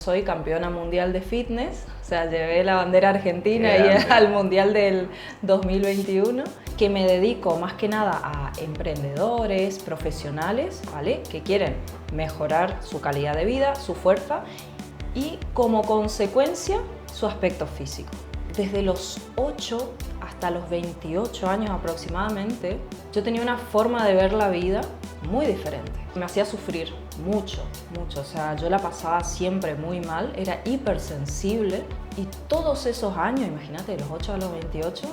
Soy campeona mundial de fitness, o sea, llevé la bandera argentina al mundial del 2021, que me dedico más que nada a emprendedores, profesionales, ¿vale? Que quieren mejorar su calidad de vida, su fuerza y como consecuencia su aspecto físico. Desde los 8 hasta los 28 años aproximadamente, yo tenía una forma de ver la vida muy diferente. Me hacía sufrir mucho, o sea, yo la pasaba siempre muy mal, era hipersensible y todos esos años, imagínate, de los 8 a los 28,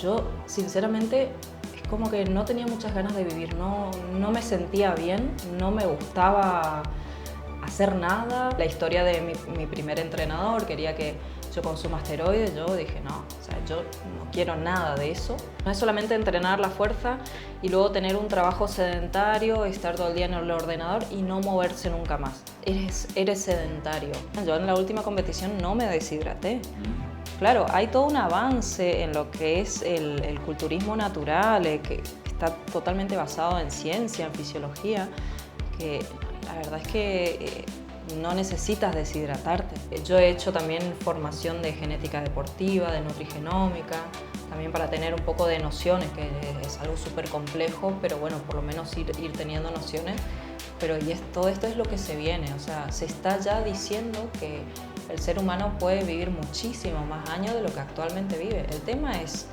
yo sinceramente es como que no tenía muchas ganas de vivir, no me sentía bien, no me gustaba hacer nada. La historia de mi primer entrenador quería que yo consuma esteroides, yo dije no, o sea, yo no quiero nada de eso. No es solamente entrenar la fuerza y luego tener un trabajo sedentario, estar todo el día en el ordenador y no moverse nunca más. Eres sedentario. Yo en la última competición no me deshidraté. Claro, hay todo un avance en lo que es el culturismo natural, que está totalmente basado en ciencia, en fisiología, que la verdad es que no necesitas deshidratarte. Yo he hecho también formación de genética deportiva, de nutrigenómica, también para tener un poco de nociones, que es algo súper complejo, pero bueno, por lo menos ir teniendo nociones. Pero todo esto es lo que se viene, o sea, se está ya diciendo que el ser humano puede vivir muchísimo más años de lo que actualmente vive. El tema es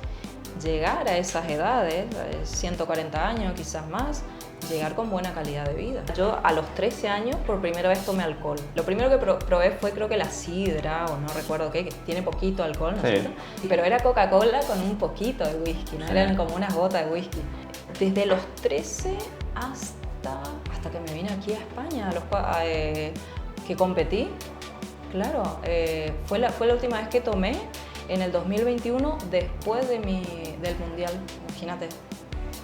llegar a esas edades, 140 años, quizás más, llegar con buena calidad de vida. Yo a los 13 años por primera vez tomé alcohol. Lo primero que probé fue creo que la sidra o no recuerdo qué, que tiene poquito alcohol, ¿no es cierto? Pero era Coca-Cola con un poquito de whisky, ¿no? Eran como unas gotas de whisky. Desde los 13 hasta que me vine aquí a España, que competí, claro, fue la última vez que tomé en el 2021 después del Mundial, imagínate.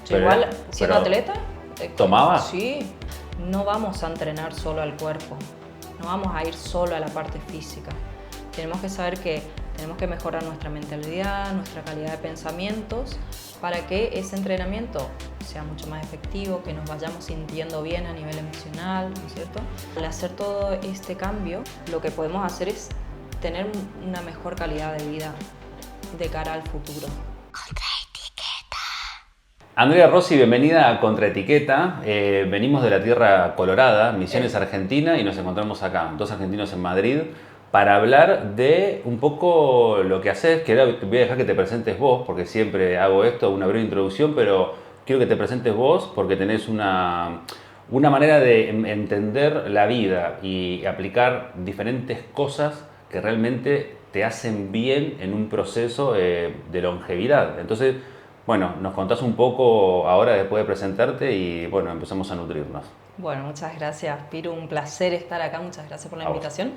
Yo igual, siendo atleta... ¿Tomabas? Sí, no vamos a entrenar solo al cuerpo, no vamos a ir solo a la parte física. Tenemos que saber que tenemos que mejorar nuestra mentalidad, nuestra calidad de pensamientos, para que ese entrenamiento sea mucho más efectivo, que nos vayamos sintiendo bien a nivel emocional, ¿no es cierto? Al hacer todo este cambio, lo que podemos hacer es tener una mejor calidad de vida de cara al futuro. Andrea Rossi, bienvenida a Contraetiqueta. Venimos de la tierra colorada, Misiones, Argentina, y nos encontramos acá, dos argentinos en Madrid, para hablar de un poco lo que haces, que ahora voy a dejar que te presentes vos, porque siempre hago esto, una breve introducción, pero quiero que te presentes vos porque tenés una manera de entender la vida y aplicar diferentes cosas que realmente te hacen bien en un proceso de longevidad. Entonces, bueno, nos contás un poco ahora después de presentarte y bueno, empezamos a nutrirnos. Bueno, muchas gracias, Piru, un placer estar acá, muchas gracias por la invitación.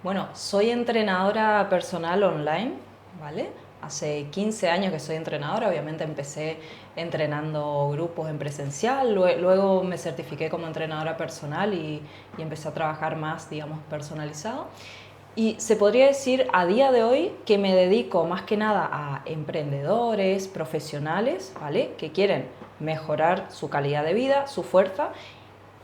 Bueno, soy entrenadora personal online, ¿vale? Hace 15 años que soy entrenadora, obviamente empecé entrenando grupos en presencial, luego me certifiqué como entrenadora personal y empecé a trabajar más, digamos, personalizado. Y se podría decir a día de hoy que me dedico más que nada a emprendedores, profesionales, ¿vale? Que quieren mejorar su calidad de vida, su fuerza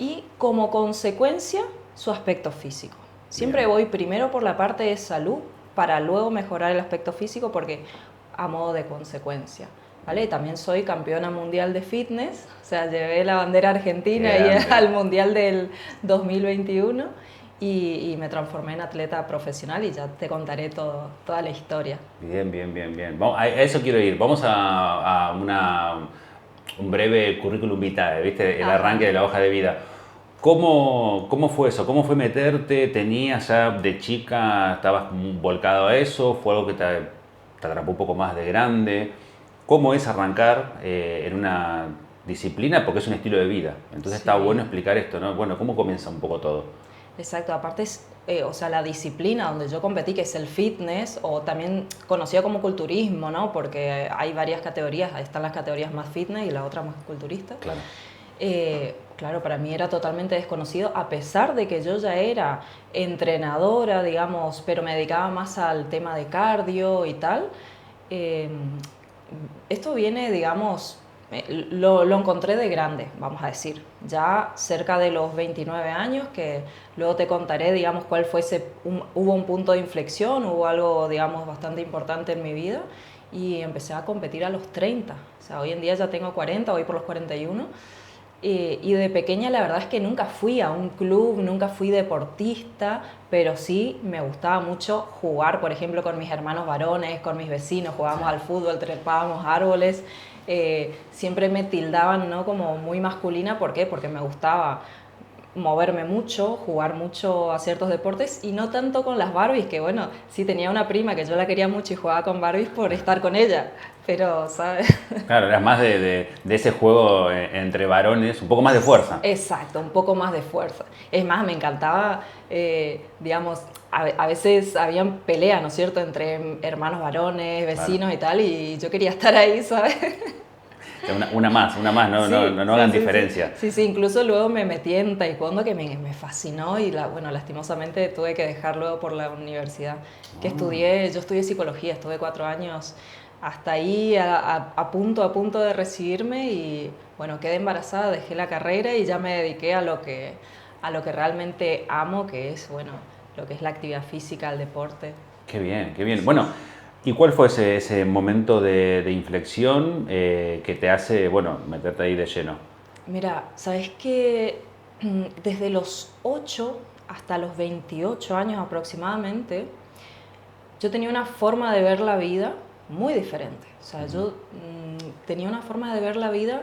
y como consecuencia su aspecto físico. Siempre voy primero por la parte de salud para luego mejorar el aspecto físico porque a modo de consecuencia. ¿Vale? También soy campeona mundial de fitness, o sea, llevé la bandera argentina al mundial del 2021 y me transformé en atleta profesional y ya te contaré toda la historia. Bien. A eso quiero ir. Vamos a un breve currículum vitae, ¿viste? El arranque de la hoja de vida. ¿Cómo fue eso? ¿Cómo fue meterte? ¿Tenías ya de chica, estabas volcado a eso? ¿Fue algo que te atrapó un poco más de grande? ¿Cómo es arrancar en una disciplina? Porque es un estilo de vida. Entonces está bueno explicar esto, ¿no? Bueno, ¿cómo comienza un poco todo? Exacto, aparte es, o sea, la disciplina donde yo competí, que es el fitness, o también conocido como culturismo, ¿no? Porque hay varias categorías, ahí están las categorías más fitness y la otra más culturista. Claro. Claro, para mí era totalmente desconocido, a pesar de que yo ya era entrenadora, digamos, pero me dedicaba más al tema de cardio y tal. Esto viene, digamos, Lo encontré de grande, vamos a decir, ya cerca de los 29 años, que luego te contaré, digamos, cuál fue hubo un punto de inflexión, hubo algo, digamos, bastante importante en mi vida y empecé a competir a los 30, o sea, hoy en día ya tengo 40, voy por los 41. Y de pequeña la verdad es que nunca fui a un club, nunca fui deportista, pero sí me gustaba mucho jugar, por ejemplo, con mis hermanos varones, con mis vecinos, jugábamos al fútbol, trepábamos árboles. Siempre me tildaban, ¿no?, como muy masculina. ¿Por qué? Porque me gustaba moverme mucho, jugar mucho a ciertos deportes y no tanto con las Barbies, que bueno, sí tenía una prima que yo la quería mucho y jugaba con Barbies por estar con ella, pero, ¿sabes? Claro, eras más de ese juego entre varones, un poco más de fuerza. Exacto, un poco más de fuerza. Es más, me encantaba, digamos, a veces habían peleas, ¿no es cierto?, entre hermanos varones, vecinos, claro, y tal, y yo quería estar ahí, ¿sabes? Una más, no, sí, no hagan diferencia. Sí, incluso luego me metí en taekwondo, que me fascinó y bueno, lastimosamente tuve que dejar luego por la universidad, que yo estudié psicología, estuve 4 años hasta ahí a punto de recibirme y bueno, quedé embarazada, dejé la carrera y ya me dediqué a lo que realmente amo, que es, bueno, lo que es la actividad física, el deporte. Qué bien, qué bien. Bueno, ¿y cuál fue ese momento de inflexión que te hace, bueno, meterte ahí de lleno? Mira, sabes que desde los 8 hasta los 28 años aproximadamente, yo tenía una forma de ver la vida muy diferente. O sea, yo tenía una forma de ver la vida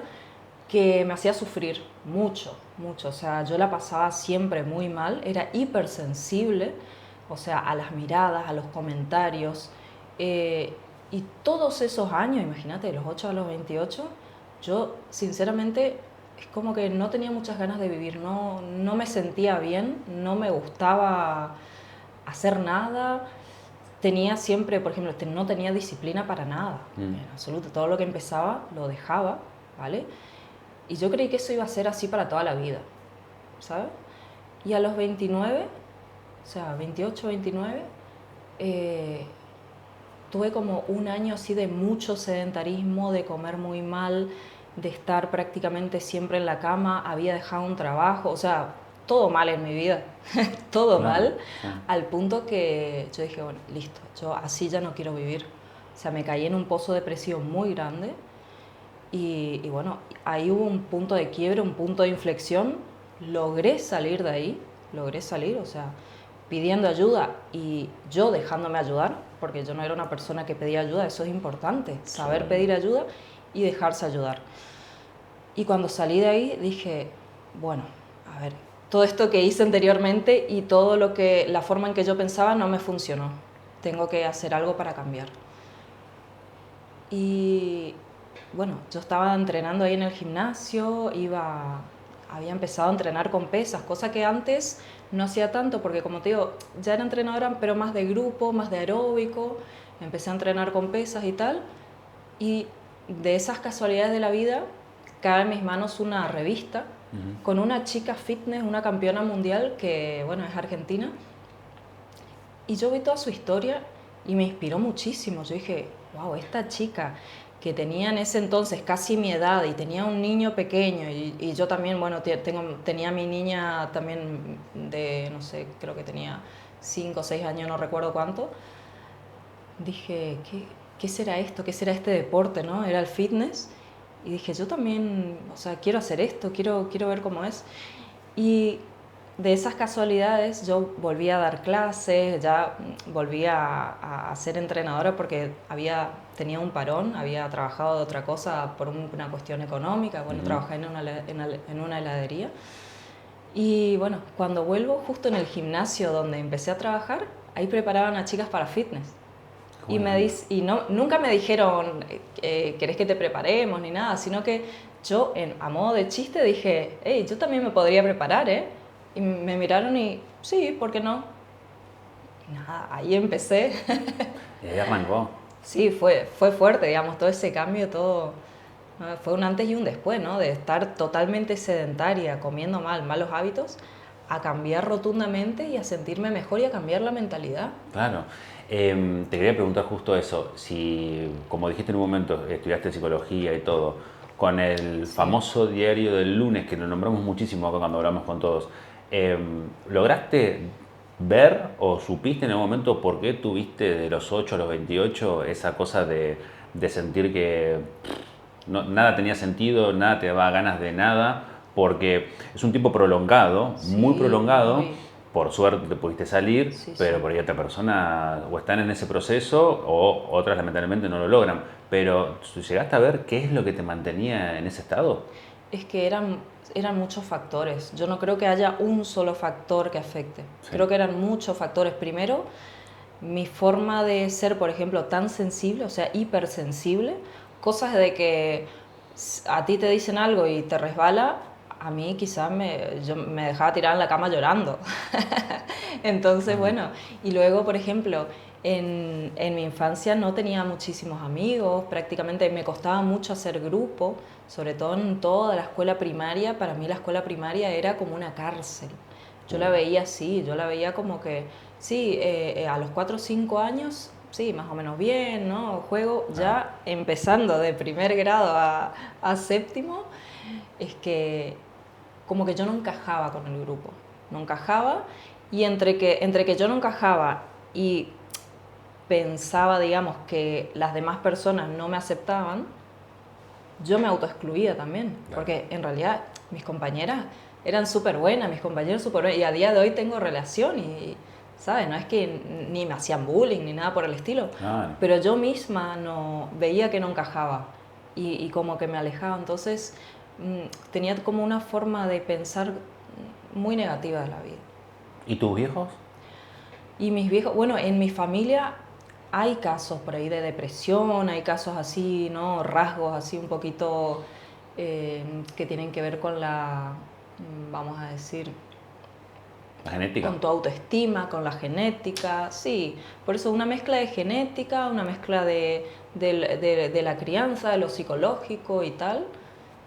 que me hacía sufrir mucho, mucho. O sea, yo la pasaba siempre muy mal, era hipersensible, o sea, a las miradas, a los comentarios. Y todos esos años, imagínate, de los 8 a los 28, yo sinceramente es como que no tenía muchas ganas de vivir, no me sentía bien, no me gustaba hacer nada. Tenía siempre, por ejemplo, no tenía disciplina para nada, en absoluto. Todo lo que empezaba lo dejaba, ¿vale? Y yo creí que eso iba a ser así para toda la vida, ¿sabes? Y a los 29, o sea, 28, 29, tuve como un año así de mucho sedentarismo, de comer muy mal, de estar prácticamente siempre en la cama, había dejado un trabajo, o sea, todo mal en mi vida, todo mal, al punto que yo dije, bueno, listo, yo así ya no quiero vivir. O sea, me caí en un pozo depresivo muy grande y bueno, ahí hubo un punto de quiebre, un punto de inflexión, logré salir de ahí, o sea, pidiendo ayuda y yo dejándome ayudar, porque yo no era una persona que pedía ayuda, eso es importante, saber pedir ayuda y dejarse ayudar. Y cuando salí de ahí dije, bueno, a ver, todo esto que hice anteriormente y la forma en que yo pensaba no me funcionó. Tengo que hacer algo para cambiar. Y bueno, yo estaba entrenando ahí en el gimnasio, había empezado a entrenar con pesas, cosa que antes no hacía tanto, porque como te digo, ya era entrenadora, pero más de grupo, más de aeróbico. Empecé a entrenar con pesas y tal. Y de esas casualidades de la vida, cae en mis manos una revista con una chica fitness, una campeona mundial que, bueno, es argentina. Y yo vi toda su historia y me inspiró muchísimo. Yo dije, wow, esta chica que tenía en ese entonces casi mi edad y tenía un niño pequeño y yo también, bueno, tenía mi niña también de, no sé, creo que tenía 5 o 6 años, no recuerdo cuánto. Dije, ¿qué será esto? ¿Qué será este deporte, no? Era el fitness. Y dije, yo también, o sea, quiero hacer esto, quiero ver cómo es. Y de esas casualidades yo volví a dar clases, ya volví a ser entrenadora porque tenía un parón, había trabajado de otra cosa por una cuestión económica, bueno, trabajé en una heladería. Y bueno, cuando vuelvo justo en el gimnasio donde empecé a trabajar, ahí preparaban a chicas para fitness. Nunca me dijeron, ¿querés que te preparemos? Ni nada, sino que yo, a modo de chiste, dije, hey, yo también me podría preparar, ¿eh? Y me miraron y, sí, ¿por qué no? Y nada, ahí empecé. Y ahí arrancó. Sí, fue fuerte, digamos, todo ese cambio, todo. Fue un antes y un después, ¿no? De estar totalmente sedentaria, comiendo mal, malos hábitos, a cambiar rotundamente y a sentirme mejor y a cambiar la mentalidad. Claro. Te quería preguntar justo eso, si, como dijiste en un momento, estudiaste psicología y todo, con el famoso diario del lunes, que lo nombramos muchísimo acá cuando hablamos con todos. ¿Lograste ver o supiste en algún momento por qué tuviste de los 8 a los 28 esa cosa de sentir que nada tenía sentido, nada te daba ganas de nada? Porque es un tiempo prolongado, Sí, muy prolongado. muy. Por suerte te pudiste salir, Sí, pero sí. por ahí otra persona o están en ese proceso o otras lamentablemente no lo logran. Pero ¿tú llegaste a ver qué es lo que te mantenía en ese estado? Es que eran muchos factores. Yo no creo que haya un solo factor que afecte. Sí. Creo que eran muchos factores. Primero, mi forma de ser, por ejemplo, tan sensible, o sea, hipersensible, cosas de que a ti te dicen algo y te resbala, a mí quizás yo me dejaba tirar en la cama llorando. Entonces, bueno, y luego, por ejemplo, en mi infancia no tenía muchísimos amigos, prácticamente me costaba mucho hacer grupo, sobre todo en toda la escuela primaria. Para mí la escuela primaria era como una cárcel. Yo la veía así, yo la veía como que, sí, a los 4 o 5 años, sí, más o menos bien, ¿no? Juego ya empezando de primer grado a séptimo, es que como que yo no encajaba con el grupo, no encajaba, y entre que yo no encajaba y pensaba, digamos, que las demás personas no me aceptaban, yo me autoexcluía también, Claro. porque en realidad mis compañeras eran súper buenas, mis compañeros súper buenos, y a día de hoy tengo relación y, ¿sabes? No es que ni me hacían bullying ni nada por el estilo, Claro. pero yo misma no veía que no encajaba y como que me alejaba. Entonces tenía como una forma de pensar muy negativa de la vida. ¿Y tus viejos? Y mis viejos, bueno, en mi familia hay casos por ahí de depresión, hay casos así, ¿no? Rasgos así un poquito que tienen que ver con vamos a decir, ¿La genética? con tu autoestima, con la genética, sí. Por eso una mezcla de genética, una mezcla de la crianza, de lo psicológico y tal.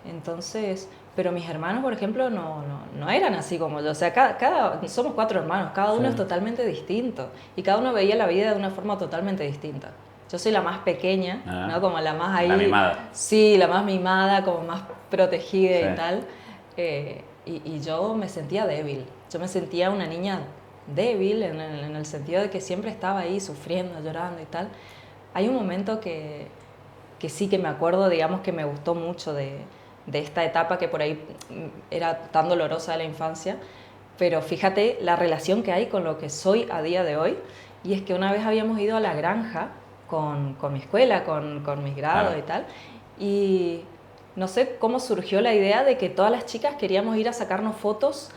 Entonces, pero mis hermanos, por ejemplo, no eran así como yo. O sea, somos 4 hermanos, cada uno Sí. es totalmente distinto. Y cada uno veía la vida de una forma totalmente distinta. Yo soy la más pequeña, ¿no? Como la más ahí... La mimada. Sí, la más mimada, como más protegida Sí. y tal. Y yo me sentía débil. Yo me sentía una niña débil en el sentido de que siempre estaba ahí sufriendo, llorando y tal. Hay un momento que sí que me acuerdo, digamos, que me gustó mucho de esta etapa que por ahí era tan dolorosa de la infancia, pero fíjate la relación que hay con lo que soy a día de hoy, y es que una vez habíamos ido a la granja con mi escuela, con mis grados Claro. y tal, y no sé cómo surgió la idea de que todas las chicas queríamos ir a sacarnos fotos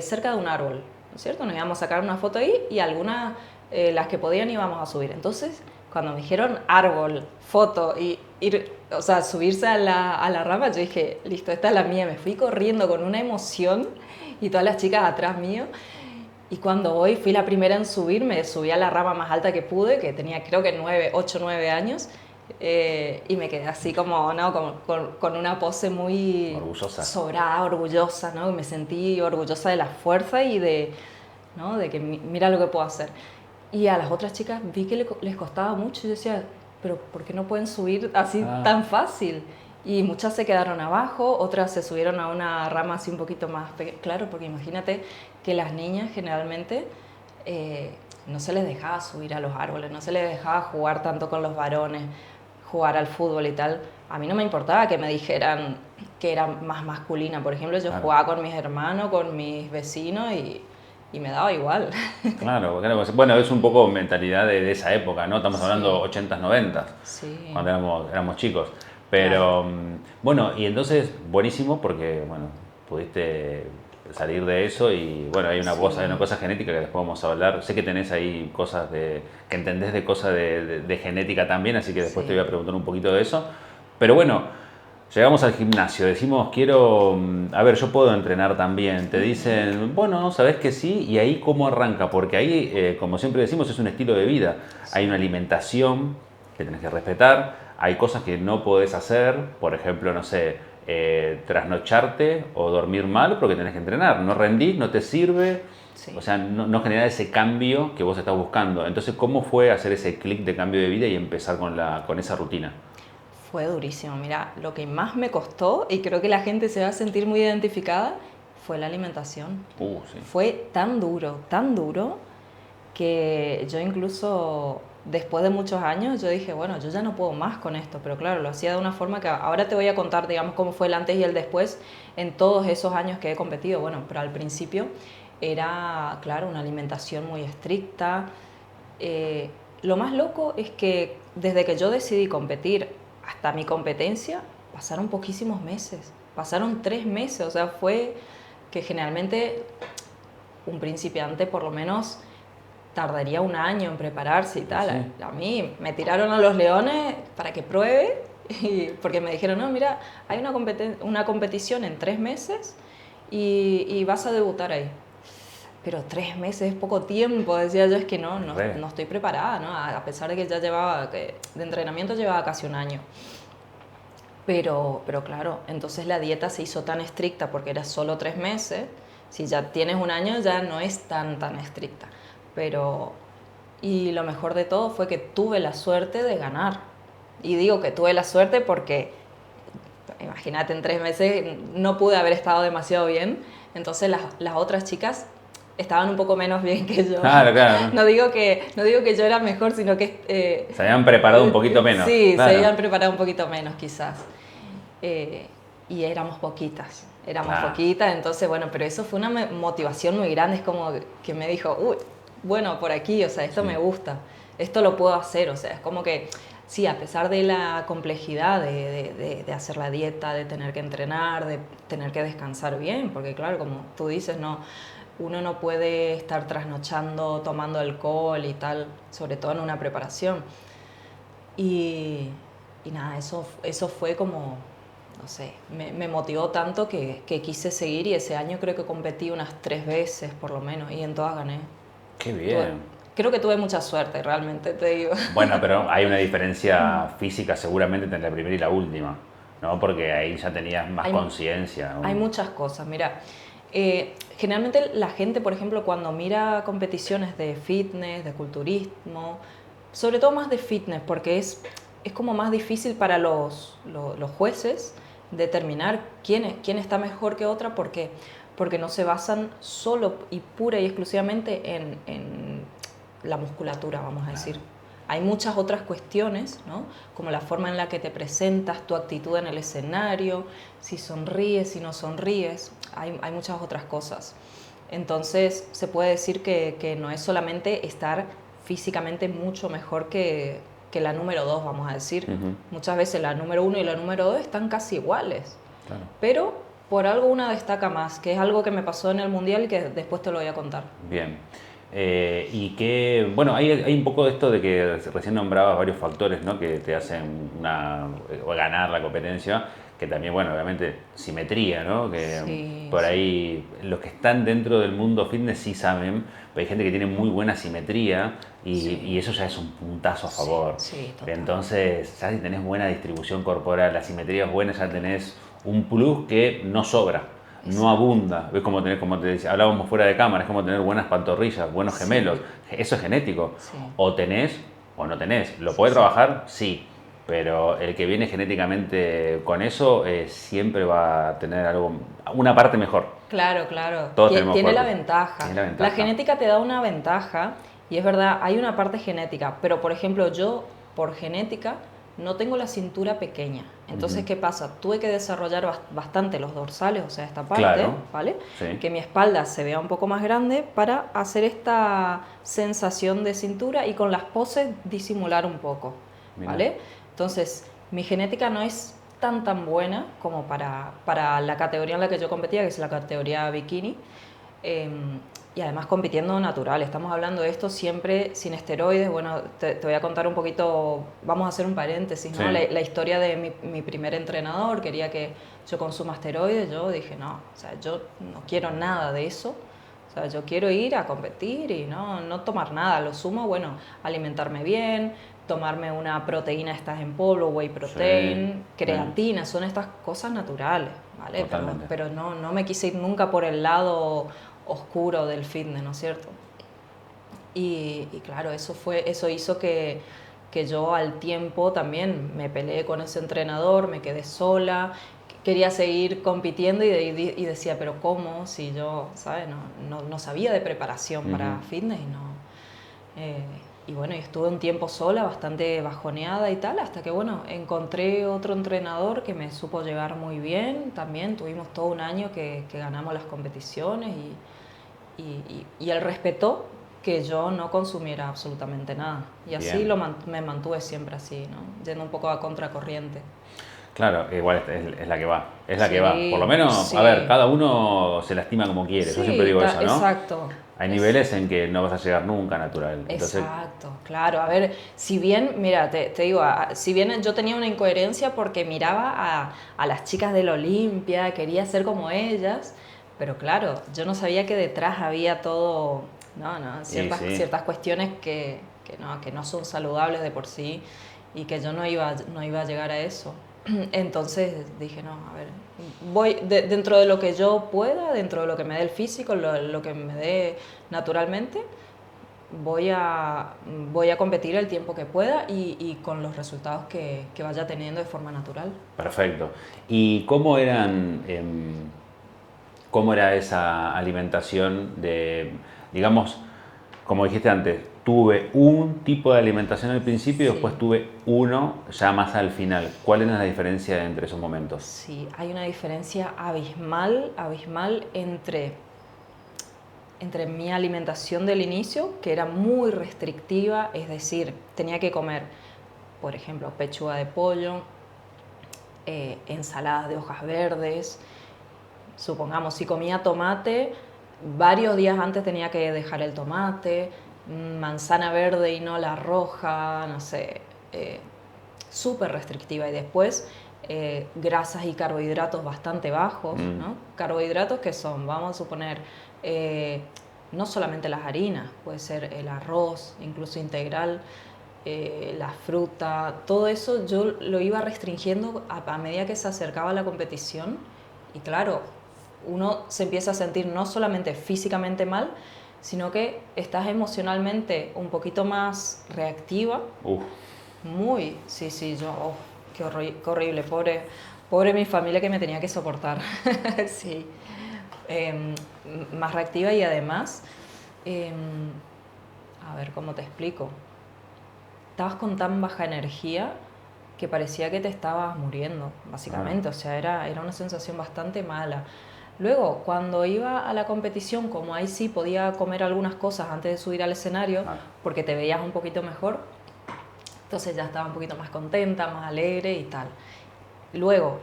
cerca de un árbol, ¿no es cierto? Nos íbamos a sacar una foto ahí y algunas, las que podían, íbamos a subir. Entonces, cuando me dijeron árbol, foto y ir, o sea, subirse a la rama, yo dije, listo, esta es la mía. Me fui corriendo con una emoción y todas las chicas atrás mío. Y cuando fui la primera en subir, me subí a la rama más alta que pude, que tenía creo que 8 o 9 años, y me quedé así como, ¿no? con una pose muy Orgullosa. sobrada, orgullosa, ¿no? Me sentí orgullosa de la fuerza y ¿no? de que mira lo que puedo hacer. Y a las otras chicas vi que les costaba mucho y yo decía, pero ¿por qué no pueden subir así tan fácil? Y muchas se quedaron abajo, otras se subieron a una rama así un poquito más claro, porque imagínate que las niñas generalmente no se les dejaba subir a los árboles, no se les dejaba jugar tanto con los varones, jugar al fútbol y tal. A mí no me importaba que me dijeran que era más masculina. Por ejemplo, yo jugaba con mis hermanos, con mis vecinos y me daba igual. Claro, bueno, es un poco mentalidad de esa época, ¿no? Estamos hablando 80s, 90s, Sí. cuando éramos chicos. Pero, bueno, y entonces, buenísimo porque, bueno, pudiste salir de eso y, bueno, hay una cosa genética que después vamos a hablar. Sé que tenés ahí cosas que entendés de cosas de genética también, así que después te voy a preguntar un poquito de eso. Pero bueno, llegamos al gimnasio, decimos, a ver, yo puedo entrenar también. Te dicen, bueno, sabes que sí, y ahí cómo arranca, porque ahí, como siempre decimos, es un estilo de vida. Hay una alimentación que tenés que respetar, hay cosas que no podés hacer, por ejemplo, no sé, trasnocharte o dormir mal porque tenés que entrenar. No rendís, no te sirve, o sea, no genera ese cambio que vos estás buscando. Entonces, ¿cómo fue hacer ese clic de cambio de vida y empezar con esa rutina? Fue durísimo. Mira, lo que más me costó, y creo que la gente se va a sentir muy identificada, fue la alimentación. Sí. Fue tan duro, que yo incluso después de muchos años yo dije, bueno, yo ya no puedo más con esto, pero claro, lo hacía de una forma que ahora te voy a contar, digamos, cómo fue el antes y el después en todos esos años que he competido. Bueno, pero al principio era, claro, una alimentación muy estricta. Lo más loco es que desde que yo decidí competir hasta mi competencia pasaron poquísimos meses, pasaron 3 meses, o sea, fue que generalmente un principiante por lo menos tardaría un año en prepararse y tal. Sí. A mí me tiraron a los leones para que pruebe, porque me dijeron, no, mira, hay una competición en 3 meses y vas a debutar ahí. Pero 3 meses es poco tiempo, decía yo, es que no estoy preparada, ¿no? A pesar de que ya de entrenamiento llevaba casi un año. Pero claro, entonces la dieta se hizo tan estricta porque era solo 3 meses. Si ya tienes un año ya no es tan estricta. Y lo mejor de todo fue que tuve la suerte de ganar. Y digo que tuve la suerte porque, imagínate, en 3 meses no pude haber estado demasiado bien. Entonces las otras chicas estaban un poco menos bien que yo. Claro. No digo que yo era mejor, sino que... se habían preparado un poquito menos. Sí, claro. se habían preparado un poquito menos quizás. Y éramos poquitas, entonces bueno, pero eso fue una motivación muy grande, es como que me dijo, uy, bueno, por aquí, o sea, esto me gusta, esto lo puedo hacer, o sea, es como que, sí, a pesar de la complejidad de hacer la dieta, de tener que entrenar, de tener que descansar bien, porque claro, como tú dices, uno no puede estar trasnochando, tomando alcohol y tal, sobre todo en una preparación. Y nada, eso fue como, no sé, me motivó tanto que quise seguir, y ese año creo que competí unas 3 veces por lo menos y en todas gané. Qué bien. Creo que tuve mucha suerte, realmente, te digo. Bueno, pero hay una diferencia física seguramente entre la primera y la última, ¿no? Porque ahí ya tenías más conciencia. Hay muchas cosas, mira. Generalmente la gente, por ejemplo, cuando mira competiciones de fitness, de culturismo, sobre todo más de fitness, porque es como más difícil para los jueces determinar quién está mejor que otra. ¿Por qué? Porque no se basan solo y pura y exclusivamente en la musculatura, vamos a decir. Hay muchas otras cuestiones, ¿no? Como la forma en la que te presentas, tu actitud en el escenario, si sonríes, si no sonríes, hay muchas otras cosas. Entonces se puede decir que no es solamente estar físicamente mucho mejor que la número 2, vamos a decir. Muchas veces la número 1 y la número 2 están casi iguales, pero por algo una destaca más, que es algo que me pasó en el Mundial y que después te lo voy a contar. Bien. Y que, bueno, hay un poco de esto de que recién nombrabas varios factores, ¿no? Que te hacen ganar la competencia, que también, bueno, obviamente simetría, ¿no? Que por ahí los que están dentro del mundo fitness sí saben, pero hay gente que tiene muy buena simetría y eso ya es un puntazo a favor. Entonces, ya si tenés buena distribución corporal, la simetría es buena, ya tenés un plus que no sobra. No abunda, ves como te decía, hablábamos fuera de cámara, es como tener buenas pantorrillas, buenos gemelos, eso es genético, o tenés o no tenés, ¿lo podés trabajar? Sí, pero el que viene genéticamente con eso siempre va a tener una parte mejor. Claro, tiene la ventaja, la genética te da una ventaja, y es verdad, hay una parte genética, pero por ejemplo yo por genética no tengo la cintura pequeña. Entonces, ¿qué pasa? Tuve que desarrollar bastante los dorsales, o sea, esta parte, ¿vale? Sí. Que mi espalda se vea un poco más grande para hacer esta sensación de cintura y con las poses disimular un poco, ¿vale? Entonces, mi genética no es tan buena como para la categoría en la que yo competía, que es la categoría bikini. Y además compitiendo natural, estamos hablando de esto siempre sin esteroides. Bueno, te voy a contar un poquito, vamos a hacer un paréntesis, ¿no? La historia de mi primer entrenador, quería que yo consuma esteroides, yo dije no, o sea, yo no quiero nada de eso, o sea, yo quiero ir a competir y no tomar nada, lo sumo, bueno, alimentarme bien, tomarme una proteína estas en polvo, whey protein, creatina, son estas cosas naturales, ¿vale? Pero no me quise ir nunca por el lado oscuro del fitness, ¿no es cierto? Y claro, eso hizo que que yo al tiempo también me peleé con ese entrenador, me quedé sola, quería seguir compitiendo y decía, pero ¿cómo? Si yo, ¿sabes? No sabía de preparación para fitness y no... y bueno, y estuve un tiempo sola, bastante bajoneada y tal, hasta que bueno, encontré otro entrenador que me supo llevar muy bien. También tuvimos todo un año que ganamos las competiciones y él respetó que yo no consumiera absolutamente nada. Y así me mantuve siempre así, ¿no? Yendo un poco a contracorriente. Claro, igual es la que va, es la Sí, que va. Por lo menos, sí. a ver, cada uno se lastima como quiere. Sí, Yo siempre digo eso, ¿no? exacto. Hay niveles en que no vas a llegar nunca natural. Entonces, Exacto, claro. A ver, si bien, mira, te digo, si bien yo tenía una incoherencia porque miraba a las chicas del Olimpia, quería ser como ellas, pero claro, yo no sabía que detrás había todo, ciertas cuestiones que no son saludables de por sí y que yo no iba a llegar a eso. Entonces dije, no, a ver, voy dentro de lo que yo pueda, dentro de lo que me dé el físico, lo que me dé naturalmente, voy a competir el tiempo que pueda y con los resultados que vaya teniendo de forma natural. perfecto. ¿Y cómo era esa alimentación de, digamos, como dijiste antes, tuve un tipo de alimentación al principio y Sí. después tuve uno ya más al final? ¿Cuál es la diferencia entre esos momentos? Sí, hay una diferencia abismal entre mi alimentación del inicio, que era muy restrictiva, es decir, tenía que comer, por ejemplo, pechuga de pollo, ensaladas de hojas verdes. Supongamos, si comía tomate, varios días antes tenía que dejar el tomate, manzana verde y no la roja, no sé, súper restrictiva. Y después grasas y carbohidratos bastante bajos, ¿no? Carbohidratos que son, vamos a suponer, no solamente las harinas, puede ser el arroz, incluso integral, la fruta, todo eso yo lo iba restringiendo a medida que se acercaba la competición. Y claro, uno se empieza a sentir no solamente físicamente mal, sino que estás emocionalmente un poquito más reactiva. Uf. Muy, sí, yo, oh, qué horrible, pobre mi familia que me tenía que soportar. Sí. Más reactiva y además, a ver, ¿cómo te explico? Estabas con tan baja energía que parecía que te estabas muriendo, básicamente. O sea, era una sensación bastante mala. Luego, cuando iba a la competición, como ahí sí podía comer algunas cosas antes de subir al escenario, porque te veías un poquito mejor, entonces ya estaba un poquito más contenta, más alegre y tal. Luego,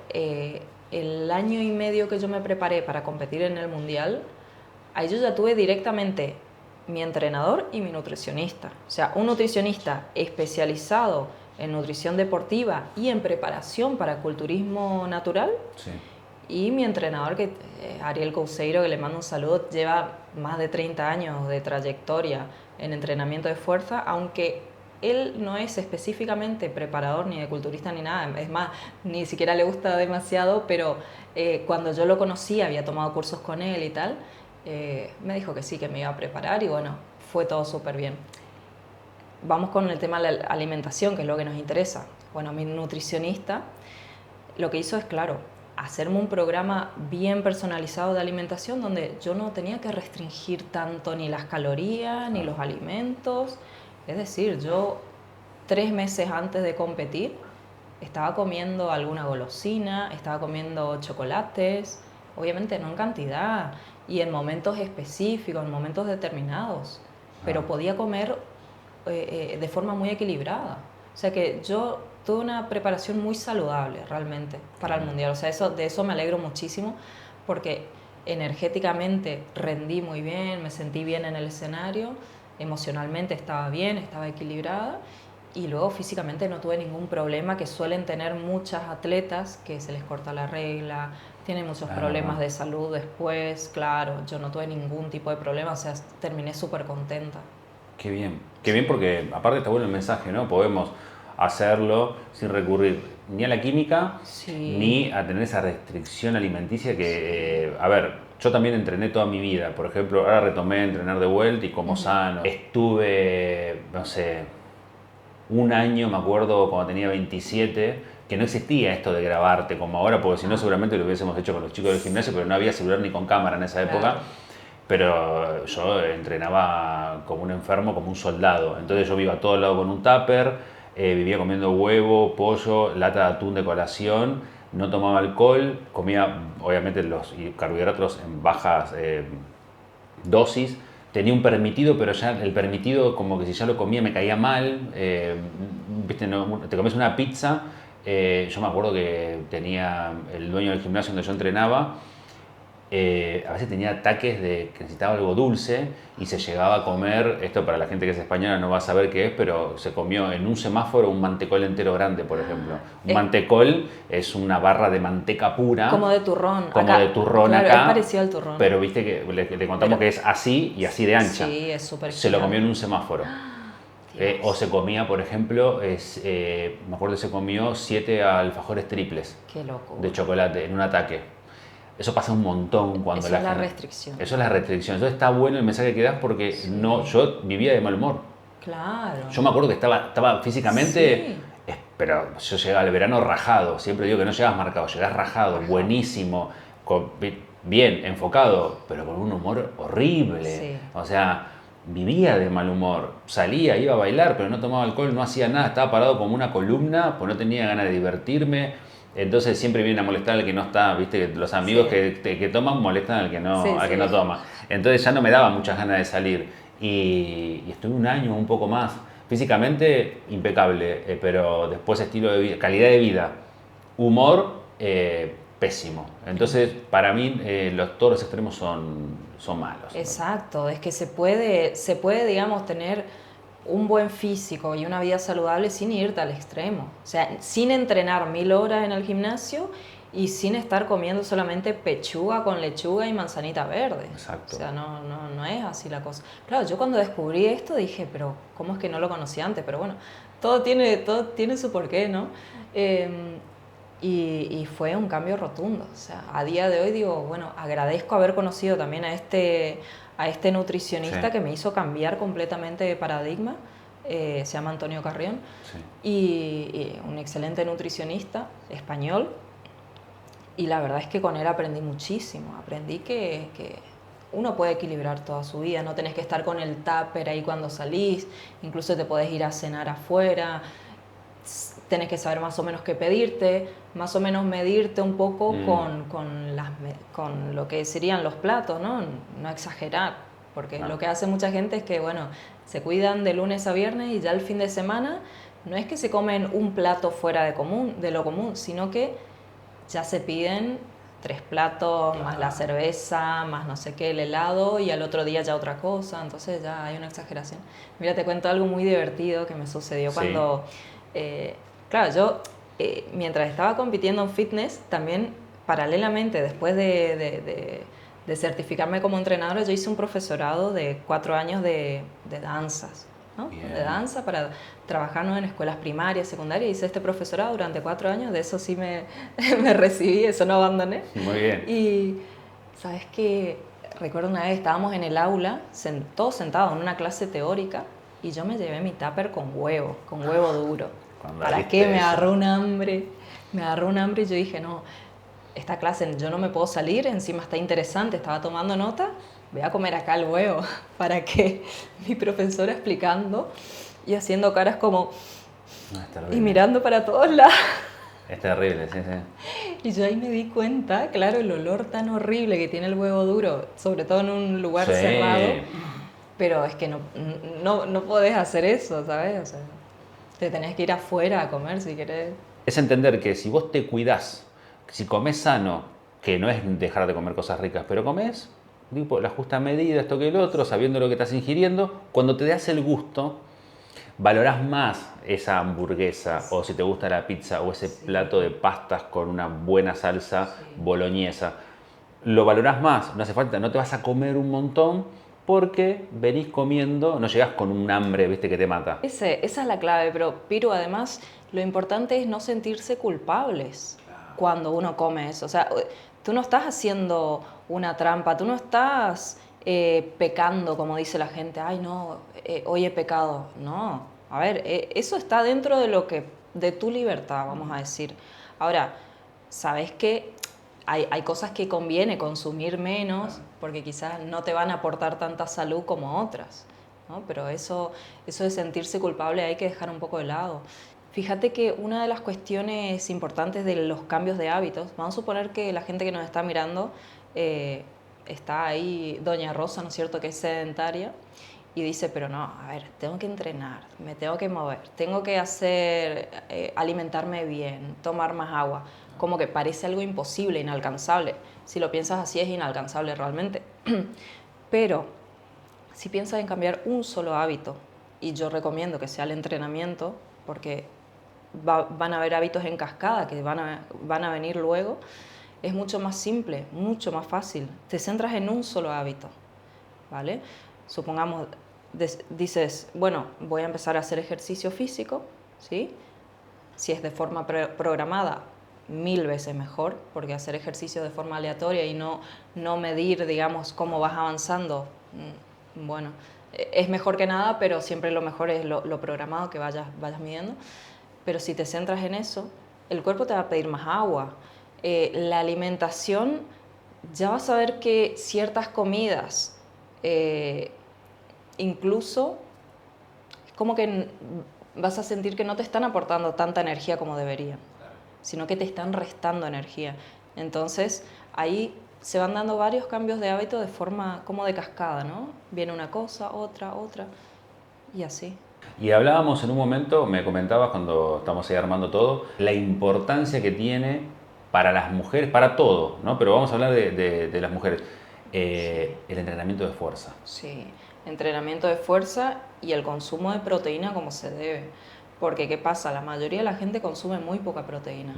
el año y medio que yo me preparé para competir en el Mundial, ahí yo ya tuve directamente mi entrenador y mi nutricionista. O sea, un nutricionista especializado en nutrición deportiva y en preparación para culturismo natural. Sí. Y mi entrenador, que Ariel Couseiro, que le mando un saludo, lleva más de 30 años de trayectoria en entrenamiento de fuerza, aunque él no es específicamente preparador ni de culturista ni nada, es más, ni siquiera le gusta demasiado, pero cuando yo lo conocí, había tomado cursos con él y tal, me dijo que sí, que me iba a preparar y bueno, fue todo súper bien. Vamos con el tema de la alimentación, que es lo que nos interesa. Bueno, mi nutricionista lo que hizo es, claro, hacerme un programa bien personalizado de alimentación donde yo no tenía que restringir tanto ni las calorías ni los alimentos. Es decir, yo 3 meses antes de competir estaba comiendo alguna golosina, estaba comiendo chocolates, obviamente no en cantidad y en momentos específicos, en momentos determinados, pero podía comer de forma muy equilibrada. O sea que yo tuve una preparación muy saludable realmente para el Mundial. O sea, de eso me alegro muchísimo porque energéticamente rendí muy bien, me sentí bien en el escenario, emocionalmente estaba bien, estaba equilibrada y luego físicamente no tuve ningún problema que suelen tener muchas atletas que se les corta la regla, tienen muchos problemas de salud después, claro, yo no tuve ningún tipo de problema, o sea, terminé súper contenta. Qué bien porque aparte está bueno el mensaje, ¿no? Podemos hacerlo sin recurrir ni a la química ni a tener esa restricción alimenticia que, a ver, yo también entrené toda mi vida, por ejemplo, ahora retomé a entrenar de vuelta y como sano. Estuve, no sé, un año, me acuerdo, cuando tenía 27, que no existía esto de grabarte como ahora, porque si no seguramente lo hubiésemos hecho con los chicos del gimnasio, pero no había celular ni con cámara en esa época. Claro. Pero yo entrenaba como un enfermo, como un soldado. Entonces yo iba a todo lado con un tupper, vivía comiendo huevo, pollo, lata de atún de colación, no tomaba alcohol, comía obviamente los carbohidratos en bajas dosis. Tenía un permitido, pero ya el permitido como que si ya lo comía me caía mal. ¿Viste? No, te comes una pizza. Yo me acuerdo que tenía el dueño del gimnasio donde yo entrenaba. A veces tenía ataques de que necesitaba algo dulce y se llegaba a comer, esto para la gente que es española no va a saber qué es, pero se comió en un semáforo un mantecol entero grande, por ejemplo. Un mantecol es una barra de manteca pura. Como de turrón. Como acá, de turrón claro, acá. Es parecido al turrón. Pero viste que le contamos que es así y así de ancha. Sí, es súper Se lo comió en un semáforo. Dios. O se comía, por ejemplo, me acuerdo que se comió 7 alfajores triples. Qué loco. De chocolate en un ataque. Eso pasa un montón cuando Eso es la restricción. Eso es la restricción. Entonces está bueno el mensaje que das porque no, yo vivía de mal humor. Claro. Yo me acuerdo que estaba físicamente, pero yo llegaba al verano rajado. Siempre digo que no llegas marcado, llegas rajado, buenísimo, bien, enfocado, pero con un humor horrible. Sí. O sea, vivía de mal humor. Salía, iba a bailar, pero no tomaba alcohol, no hacía nada. Estaba parado como una columna, pues no tenía ganas de divertirme. Entonces siempre viene a molestar al que no está, viste, que los amigos que toman molestan al que no, al que no toma. Entonces ya no me daba muchas ganas de salir. Y estuve un año, un poco más. Físicamente impecable, pero después estilo de vida, calidad de vida, humor, pésimo. Entonces para mí todos los extremos son malos. Exacto, es que se puede, digamos, tener un buen físico y una vida saludable sin irte al extremo. O sea, sin entrenar 1000 horas en el gimnasio y sin estar comiendo solamente pechuga con lechuga y manzanita verde. Exacto. O sea, no es así la cosa. Claro, yo cuando descubrí esto dije, pero ¿cómo es que no lo conocía antes? Pero bueno, todo tiene su porqué, ¿no? Y fue un cambio rotundo. O sea, a día de hoy digo, bueno, agradezco haber conocido también a este nutricionista que me hizo cambiar completamente de paradigma. Se llama Antonio Carrión. Y un excelente nutricionista español. Y la verdad es que con él aprendí muchísimo. Aprendí que uno puede equilibrar toda su vida. No tenés que estar con el tupper ahí cuando salís. Incluso te podés ir a cenar afuera. Tenés que saber más o menos qué pedirte, más o menos medirte un poco con lo que serían los platos, ¿no? No exagerar, porque lo que hace mucha gente es que, bueno, se cuidan de lunes a viernes y ya el fin de semana no es que se comen un plato fuera de lo común, sino que ya se piden 3 platos, más la cerveza, más no sé qué, el helado, y al otro día ya otra cosa, entonces ya hay una exageración. Mira, te cuento algo muy divertido que me sucedió cuando... claro, yo mientras estaba compitiendo en fitness, también paralelamente, después de certificarme como entrenadora, yo hice un profesorado de 4 años de danzas, ¿no? De danza para trabajar, ¿no?, en escuelas primarias, secundarias. Hice este profesorado durante 4 años, de eso sí me recibí, eso no abandoné. Muy bien. Y, ¿sabes qué? Recuerdo una vez, estábamos en el aula, todos sentados en una clase teórica, y yo me llevé mi tupper con huevo duro. ¿Para qué? Me agarró un hambre y yo dije, no, esta clase yo no me puedo salir, encima está interesante, estaba tomando nota, voy a comer acá el huevo. ¿Para qué? Mi profesora explicando y haciendo caras como... y mirando para todos lados. Es terrible, sí. Y yo ahí me di cuenta, claro, el olor tan horrible que tiene el huevo duro, sobre todo en un lugar cerrado. Pero es que no podés hacer eso, ¿sabes? O sea, te tenés que ir afuera a comer si querés. Es entender que si vos te cuidás, si comés sano, que no es dejar de comer cosas ricas, pero comés tipo, la justa medida, esto que el otro, sabiendo lo que estás ingiriendo, cuando te das el gusto, valorás más esa hamburguesa, o si te gusta la pizza, o ese plato de pastas con una buena salsa boloñesa. Lo valorás más, no hace falta, no te vas a comer un montón, porque venís comiendo, no llegás con un hambre, viste, que te mata. Esa es la clave, pero Piru, además, lo importante es no sentirse culpables cuando uno come eso. O sea, tú no estás haciendo una trampa, tú no estás pecando, como dice la gente. Ay, no, hoy he pecado. No, A ver, eso está dentro de tu libertad, vamos a decir. Ahora, sabes que hay cosas que conviene consumir menos porque quizás no te van a aportar tanta salud como otras, ¿no? Pero eso de sentirse culpable hay que dejar un poco de lado. Fíjate que una de las cuestiones importantes de los cambios de hábitos, vamos a suponer que la gente que nos está mirando está ahí, Doña Rosa, ¿no es cierto?, que es sedentaria y dice, pero no, a ver, tengo que entrenar, me tengo que mover, tengo que alimentarme bien, tomar más agua. Como que parece algo imposible, inalcanzable. Si lo piensas así es inalcanzable realmente. Pero si piensas en cambiar un solo hábito, y yo recomiendo que sea el entrenamiento, porque van a haber hábitos en cascada que van a venir luego, es mucho más simple, mucho más fácil. Te centras en un solo hábito, ¿vale? Supongamos, dices, bueno, voy a empezar a hacer ejercicio físico, ¿sí? Si es de forma programada, 1000 veces mejor, porque hacer ejercicio de forma aleatoria y no medir, digamos, cómo vas avanzando, bueno, es mejor que nada, pero siempre lo mejor es lo programado, que vayas midiendo. Pero si te centras en eso, el cuerpo te va a pedir más agua. La alimentación, ya vas a ver que ciertas comidas, incluso, es como que vas a sentir que no te están aportando tanta energía como deberían, sino que te están restando energía. Entonces, ahí se van dando varios cambios de hábito de forma como de cascada, ¿no? Viene una cosa, otra, y así. Y hablábamos en un momento, me comentabas cuando estamos ahí armando todo, la importancia que tiene para las mujeres, para todo, ¿no? Pero vamos a hablar de las mujeres. El entrenamiento de fuerza. Sí, entrenamiento de fuerza y el consumo de proteína como se debe. Porque, ¿qué pasa? La mayoría de la gente consume muy poca proteína.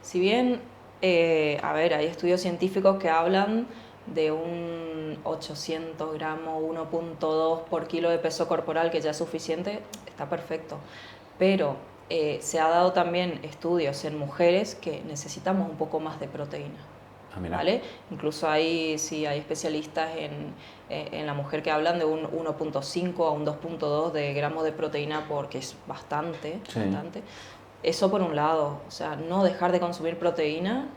Si bien, a ver, hay estudios científicos que hablan de un 800 gramos, 1,2 por kilo de peso corporal, que ya es suficiente, está perfecto. Pero se ha dado también estudios en mujeres que necesitamos un poco más de proteína. ¿Vale? Incluso hay especialistas en la mujer que hablan de un 1,5 a un 2,2 de gramos de proteína, porque es bastante. Eso por un lado, o sea, no dejar de consumir proteína,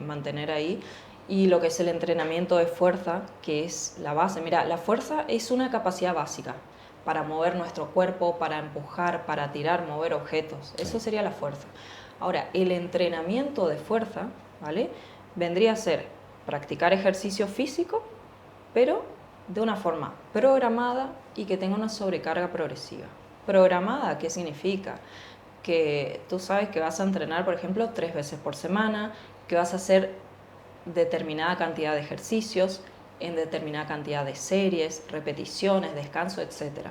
mantener ahí. Y lo que es el entrenamiento de fuerza, que es la base. Mira, la fuerza es una capacidad básica para mover nuestro cuerpo, para empujar, para tirar, mover objetos. Eso sería la fuerza. Ahora, el entrenamiento de fuerza, ¿vale?, vendría a ser practicar ejercicio físico, pero de una forma programada y que tenga una sobrecarga progresiva. ¿Programada qué significa? Que tú sabes que vas a entrenar, por ejemplo, 3 veces por semana, que vas a hacer determinada cantidad de ejercicios, en determinada cantidad de series, repeticiones, descanso, etc.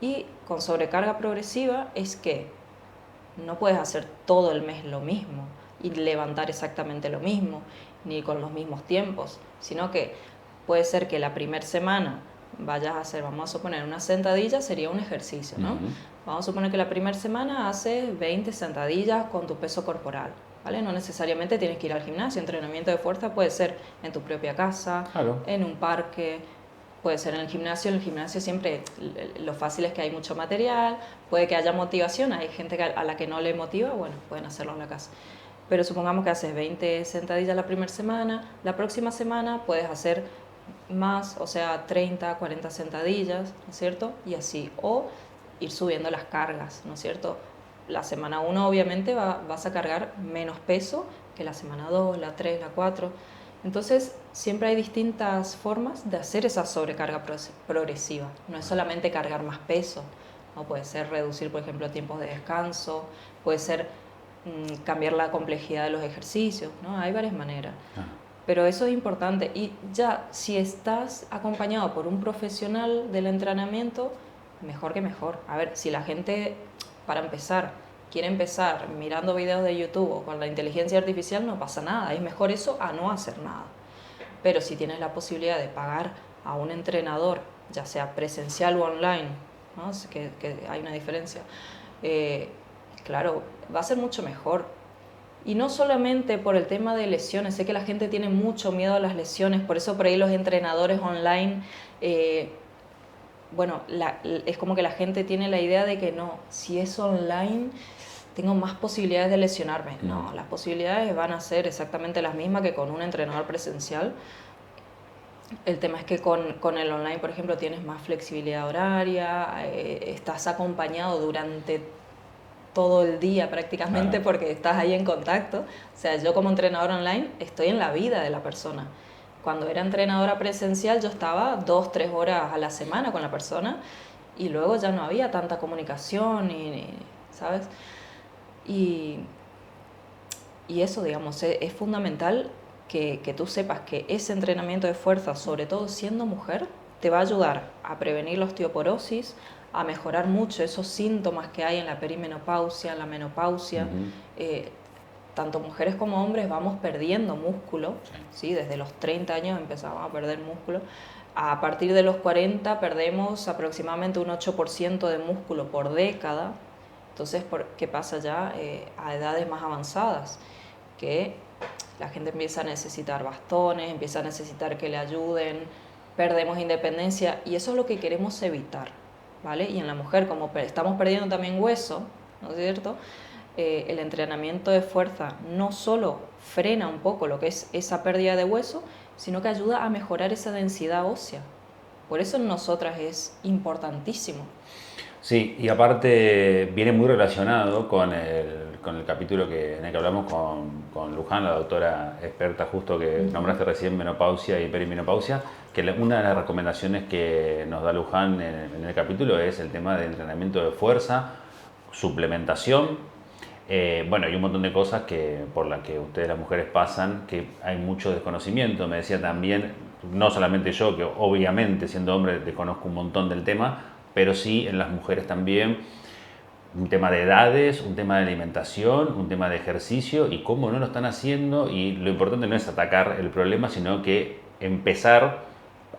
Y con sobrecarga progresiva es que no puedes hacer todo el mes lo mismo y levantar exactamente lo mismo, ni con los mismos tiempos, sino que puede ser que la primera semana vayas a hacer, vamos a suponer, una sentadilla sería un ejercicio, ¿no? Vamos a suponer que la primera semana haces 20 sentadillas con tu peso corporal, ¿vale? No necesariamente tienes que ir al gimnasio. Entrenamiento de fuerza puede ser en tu propia casa, en un parque, puede ser en el gimnasio. En el gimnasio siempre lo fácil es que hay mucho material, puede que haya motivación, hay gente a la que no le motiva, bueno, pueden hacerlo en la casa. Pero supongamos que haces 20 sentadillas la primera semana, la próxima semana puedes hacer más, o sea, 30, 40 sentadillas, ¿no es cierto? Y así, o ir subiendo las cargas, ¿no es cierto? La semana 1 obviamente vas a cargar menos peso que la semana 2, la 3, la 4. Entonces, siempre hay distintas formas de hacer esa sobrecarga progresiva. No es solamente cargar más peso, ¿no? Puede ser reducir, por ejemplo, tiempos de descanso, puede ser cambiar la complejidad de los ejercicios, ¿no? Hay varias maneras. Pero eso es importante. Y ya, si estás acompañado por un profesional del entrenamiento, mejor que mejor. A ver, si la gente, para empezar, quiere empezar mirando videos de YouTube o con la inteligencia artificial, no pasa nada. Es mejor eso a no hacer nada. Pero si tienes la posibilidad de pagar a un entrenador, ya sea presencial o online, ¿no? Que hay una diferencia, claro, va a ser mucho mejor. Y no solamente por el tema de lesiones, sé que la gente tiene mucho miedo a las lesiones, por eso por ahí los entrenadores online bueno, es como que la gente tiene la idea de que no, si es online tengo más posibilidades de lesionarme. No, las posibilidades van a ser exactamente las mismas que con un entrenador presencial. El tema es que con el online, por ejemplo, tienes más flexibilidad horaria, estás acompañado durante todo el día prácticamente, porque estás ahí en contacto. O sea, yo como entrenador online estoy en la vida de la persona. Cuando era entrenadora presencial yo estaba 2-3 horas a la semana con la persona y luego ya no había tanta comunicación, ¿sabes? Y, y eso, digamos, es fundamental que tú sepas que ese entrenamiento de fuerza, sobre todo siendo mujer, te va a ayudar a prevenir la osteoporosis, a mejorar mucho esos síntomas que hay en la perimenopausia, en la menopausia. Tanto mujeres como hombres vamos perdiendo músculo, ¿sí? Desde los 30 años empezamos a perder músculo. A partir de los 40 perdemos aproximadamente un 8% de músculo por década. Entonces, ¿qué pasa ya a edades más avanzadas? Que la gente empieza a necesitar bastones, empieza a necesitar que le ayuden, perdemos independencia y eso es lo que queremos evitar, ¿vale? Y en la mujer, como estamos perdiendo también hueso, ¿no es cierto? El entrenamiento de fuerza no solo frena un poco lo que es esa pérdida de hueso, sino que ayuda a mejorar esa densidad ósea. Por eso en nosotras es importantísimo. Sí, y aparte viene muy relacionado con el capítulo en el que hablamos con Luján, la doctora experta justo que nombraste recién, menopausia y perimenopausia, que una de las recomendaciones que nos da Luján en el capítulo es el tema de entrenamiento de fuerza, suplementación. Bueno, hay un montón de cosas por las que ustedes las mujeres pasan, que hay mucho desconocimiento. Me decía también, no solamente yo, que obviamente siendo hombre desconozco un montón del tema, pero sí en las mujeres también, un tema de edades, un tema de alimentación, un tema de ejercicio y cómo no lo están haciendo. Y lo importante no es atacar el problema, sino que empezar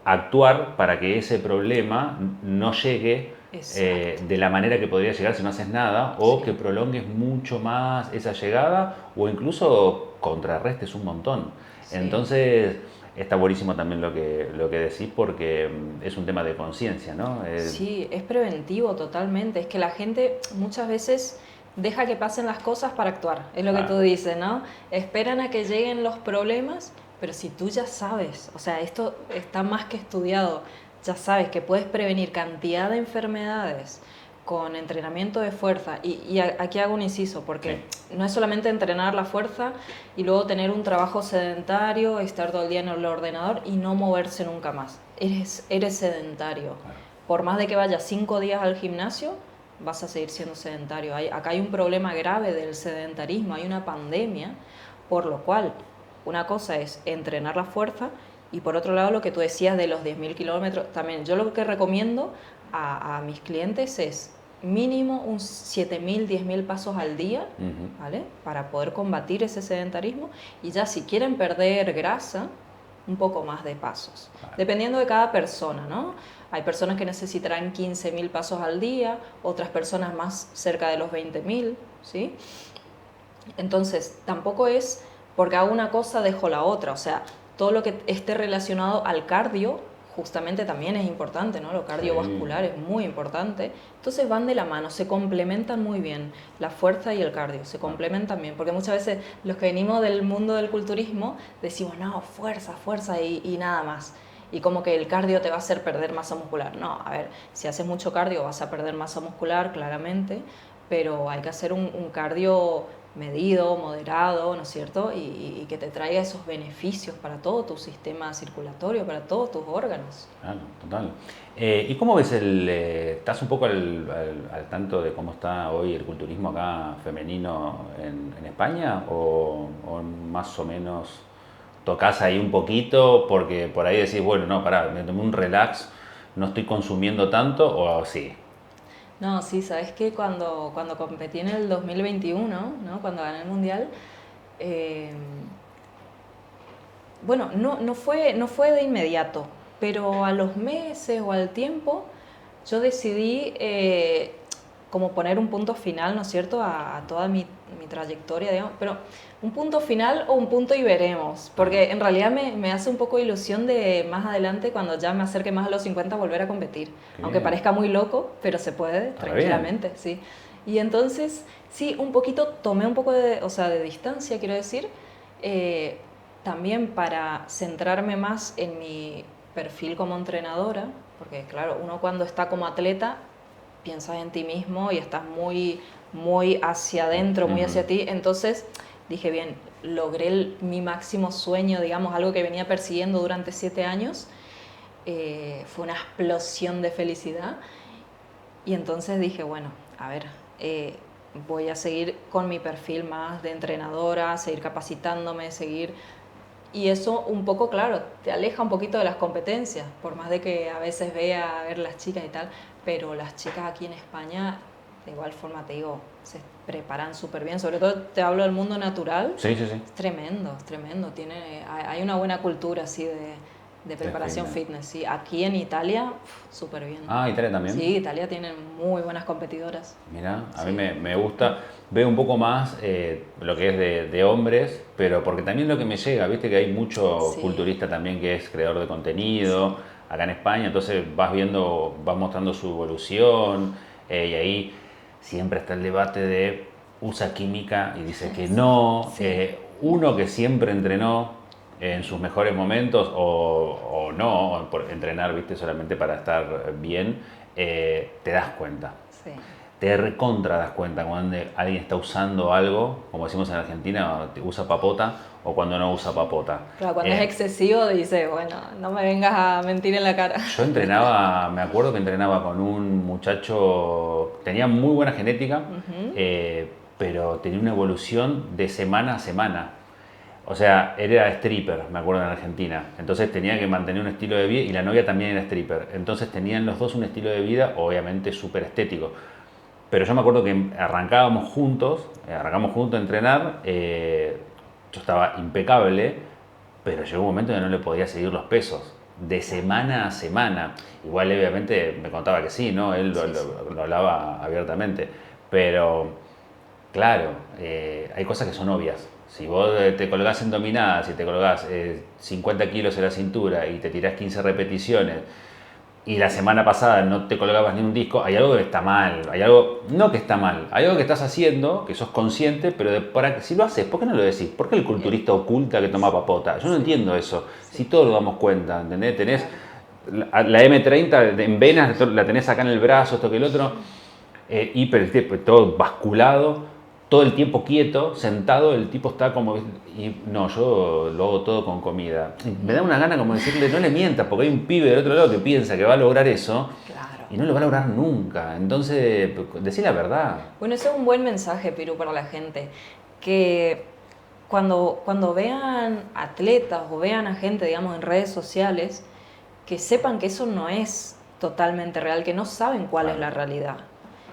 a actuar para que ese problema no llegue de la manera que podría llegar si no haces nada, o que prolongues mucho más esa llegada, o incluso contrarrestes un montón. Entonces está buenísimo también lo que decís, porque es un tema de conciencia, ¿no? Sí, es preventivo totalmente. Es que la gente muchas veces deja que pasen las cosas para actuar, es lo que tú dices, ¿no? Esperan a que lleguen los problemas, pero si tú ya sabes, o sea, esto está más que estudiado, ya sabes que puedes prevenir cantidad de enfermedades con entrenamiento de fuerza. Y aquí hago un inciso, porque no es solamente entrenar la fuerza y luego tener un trabajo sedentario, estar todo el día en el ordenador y no moverse nunca más. Eres sedentario. Por más de que vayas 5 días al gimnasio, vas a seguir siendo sedentario. Acá hay un problema grave del sedentarismo, hay una pandemia, por lo cual una cosa es entrenar la fuerza y por otro lado lo que tú decías de los 10.000 kilómetros, también yo lo que recomiendo a mis clientes es mínimo un 7.000, 10.000 pasos al día, ¿vale? Para poder combatir ese sedentarismo y ya si quieren perder grasa, un poco más de pasos, dependiendo de cada persona, ¿no? Hay personas que necesitarán 15.000 pasos al día, otras personas más cerca de los 20.000, ¿sí? Entonces, tampoco es porque hago una cosa dejo la otra, o sea, todo lo que esté relacionado al cardio justamente también es importante, ¿no? Lo cardiovascular es muy importante. Entonces van de la mano, se complementan muy bien, la fuerza y el cardio, se complementan bien, porque muchas veces los que venimos del mundo del culturismo decimos, no, fuerza, fuerza y nada más. Y como que el cardio te va a hacer perder masa muscular. No, a ver, si haces mucho cardio vas a perder masa muscular, claramente, pero hay que hacer un cardio medido, moderado, ¿no es cierto? Y que te traiga esos beneficios para todo tu sistema circulatorio, para todos tus órganos. Claro, total. ¿Y cómo ves estás un poco al tanto de cómo está hoy el culturismo acá femenino en España? ¿O más o menos tocas ahí un poquito porque por ahí decís, bueno, no, pará, me tomé un relax, no estoy consumiendo tanto, o sí? No, sí, sabes que cuando competí en el 2021, ¿no? Cuando gané el mundial, bueno, no fue de inmediato, pero a los meses o al tiempo yo decidí como poner un punto final, ¿no es cierto?, a toda mi trayectoria, digamos, pero un punto final o un punto y veremos, porque en realidad me hace un poco ilusión de más adelante, cuando ya me acerque más a los 50, volver a competir. Qué Aunque bien. parezca muy loco, pero se puede tranquilamente, sí. Y entonces, sí, un poquito, tomé un poco de, o sea, de distancia, quiero decir, también para centrarme más en mi perfil como entrenadora, porque claro, uno cuando está como atleta, piensas en ti mismo y estás muy, muy hacia adentro, muy hacia ti, entonces dije, bien, logré mi máximo sueño, digamos, algo que venía persiguiendo durante 7 años, fue una explosión de felicidad, y entonces dije, bueno, a ver, voy a seguir con mi perfil más de entrenadora, seguir capacitándome, seguir... Y eso un poco, claro, te aleja un poquito de las competencias, por más de que a veces vea a ver las chicas y tal, pero las chicas aquí en España, de igual forma te digo, se preparan súper bien, sobre todo te hablo del mundo natural, Sí, sí, sí. es tremendo, hay una buena cultura así de preparación fitness, sí. Aquí en Italia, súper bien. Ah, ¿Italia también? Sí, Italia tiene muy buenas competidoras. Mira, a Sí. mí me gusta, veo un poco más lo que es de hombres, pero porque también lo que me llega, viste que hay mucho Sí. culturista también que es creador de contenido acá en España, entonces vas viendo, vas mostrando su evolución y ahí siempre está el debate de usa química y dice que no, Sí. uno que siempre entrenó en sus mejores momentos o no, o por entrenar, viste, solamente para estar bien, te das cuenta. Sí. Te recontra das cuenta cuando alguien está usando algo, como decimos en Argentina, usa papota o cuando no usa papota. Claro, cuando es excesivo dice, bueno, no me vengas a mentir en la cara. Yo entrenaba, me acuerdo que entrenaba con un muchacho, tenía muy buena genética, pero tenía una evolución de semana a semana. O sea, él era stripper, me acuerdo, en Argentina. Entonces tenía que mantener un estilo de vida y la novia también era stripper. Entonces tenían los dos un estilo de vida obviamente súper estético. Pero yo me acuerdo que arrancamos juntos a entrenar. Yo estaba impecable, pero llegó un momento en que no le podía seguir los pesos. De semana a semana. Igual, obviamente, me contaba que sí, ¿no? Él lo hablaba abiertamente. Pero, claro, hay cosas que son obvias. Si vos te colgás en dominadas, si te colgás 50 kilos en la cintura y te tirás 15 repeticiones y la semana pasada no te colgabas ni un disco, hay algo que está mal, hay algo, no que está mal, hay algo que estás haciendo, que sos consciente, pero si lo haces, ¿por qué no lo decís? ¿Por qué el culturista oculta que toma papota? Yo no entiendo eso, si todos lo damos cuenta, ¿entendés? Tenés la M30 en venas, la tenés acá en el brazo, esto que el otro, todo basculado, todo el tiempo quieto, sentado, el tipo está como... Y no, yo lo hago todo con comida. Y me da una gana como decirle, no le mientas, porque hay un pibe del otro lado que piensa que va a lograr eso, Claro. y no lo va a lograr nunca. Entonces, decí la verdad. Bueno, eso es un buen mensaje, Piru, para la gente. Que cuando vean atletas o vean a gente, digamos, en redes sociales, que sepan que eso no es totalmente real, que no saben cuál es la realidad.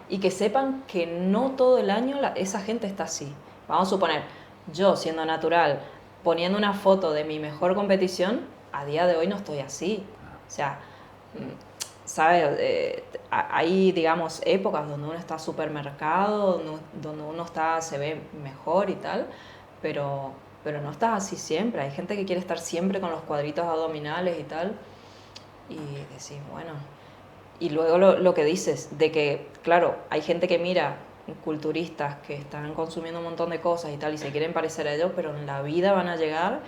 Y que sepan que no todo el año esa gente está así. Vamos a suponer, yo siendo natural, poniendo una foto de mi mejor competición, a día de hoy no estoy así. O sea, ¿sabes? Hay, digamos, épocas donde uno está supermercado, donde uno se ve mejor y tal, pero no estás así siempre. Hay gente que quiere estar siempre con los cuadritos abdominales y tal. Y decís, bueno... Y luego lo que dices, de que, claro, hay gente que mira culturistas que están consumiendo un montón de cosas y tal, y se quieren parecer a ellos, pero en la vida van a llegar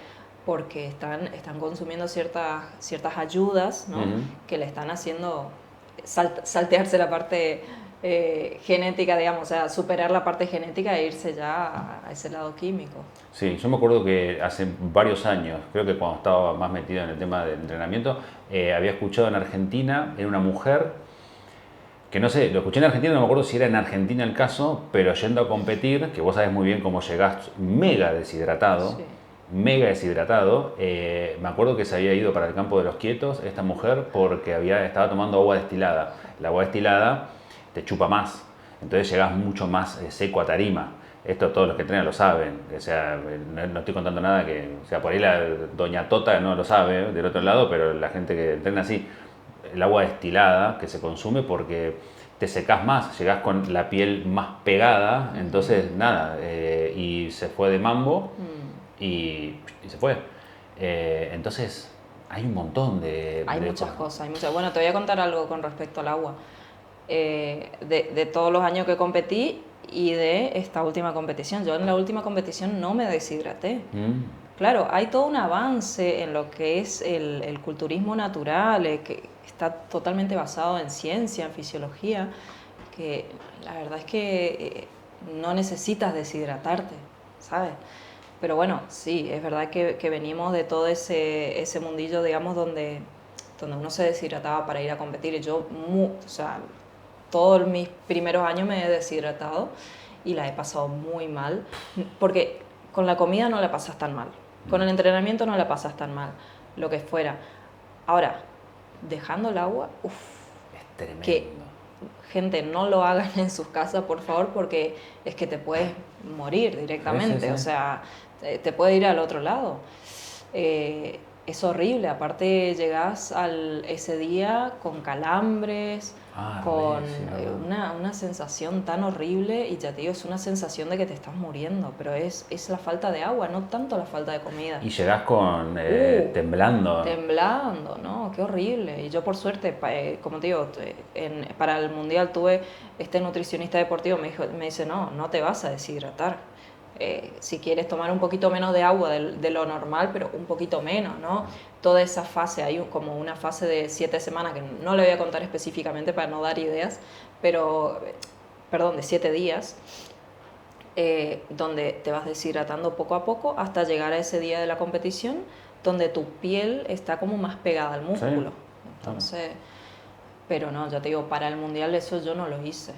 porque están consumiendo ciertas ayudas, ¿no? Que le están haciendo saltearse la parte genética, digamos, o sea, superar la parte genética e irse ya a ese lado químico. Sí, yo me acuerdo que hace varios años, creo que cuando estaba más metido en el tema del entrenamiento, había escuchado en Argentina, era una mujer, que no sé, lo escuché en Argentina, no me acuerdo si era en Argentina el caso, pero yendo a competir, que vos sabés muy bien cómo llegás mega deshidratado, Sí. me acuerdo que se había ido para el campo de los quietos esta mujer porque estaba tomando agua destilada. El agua destilada te chupa más, entonces llegás mucho más seco a tarima. Esto todos los que entrenan lo saben, o sea, no estoy contando nada o sea, por ahí la doña Tota no lo sabe del otro lado, pero la gente que entrena así, el agua destilada que se consume porque te secás más, llegás con la piel más pegada, entonces nada, y se fue de mambo y se fue. Entonces hay un montón Hay muchas cosas, hay muchas. Bueno, te voy a contar algo con respecto al agua. De todos los años que competí y de esta última competición. Yo en la última competición no me deshidraté. Claro, hay todo un avance en lo que es el culturismo natural, que está totalmente basado en ciencia, en fisiología, que la verdad es que no necesitas deshidratarte, ¿sabes? Pero bueno, sí, es verdad que venimos de todo ese mundillo, digamos, donde uno se deshidrataba para ir a competir. Y yo, o sea, todos mis primeros años me he deshidratado y la he pasado muy mal, porque con la comida no la pasas tan mal, con el entrenamiento no la pasas tan mal, lo que fuera. Ahora, dejando el agua, uff, es tremendo. Que gente no lo hagan en sus casas, por favor, porque es que te puedes morir directamente, Sí. O sea, te puede ir al otro lado. Es horrible, aparte llegas ese día con calambres, con una sensación tan horrible, y ya te digo, es una sensación de que te estás muriendo, pero es la falta de agua, no tanto la falta de comida. Y llegás con temblando. Temblando, ¿no? Qué horrible. Y yo por suerte, como te digo, para el Mundial tuve este nutricionista deportivo, me dice, no te vas a deshidratar. Si quieres tomar un poquito menos de agua de lo normal, pero un poquito menos, ¿no? Toda esa fase, hay como una fase de 7 semanas, que no le voy a contar específicamente para no dar ideas, pero, perdón, de 7 días, donde te vas deshidratando poco a poco hasta llegar a ese día de la competición, donde tu piel está como más pegada al músculo. Sí. Entonces, pero no, ya te digo, para el Mundial eso yo no lo hice.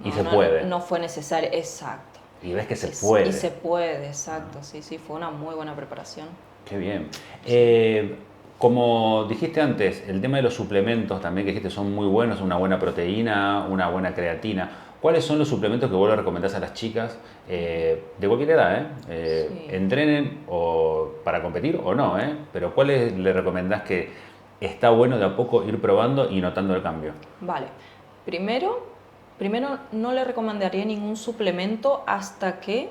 Y se puede. No fue necesario, exacto. Y ves que se puede. Y se puede, exacto, sí, fue una muy buena preparación. Qué bien. Como dijiste antes, el tema de los suplementos también que dijiste son muy buenos, una buena proteína, una buena creatina. ¿Cuáles son los suplementos que vos le recomendás a las chicas de cualquier edad? Sí. Entrenen o para competir o no, pero ¿cuáles le recomendás que está bueno de a poco ir probando y notando el cambio? Vale, primero no le recomendaría ningún suplemento hasta que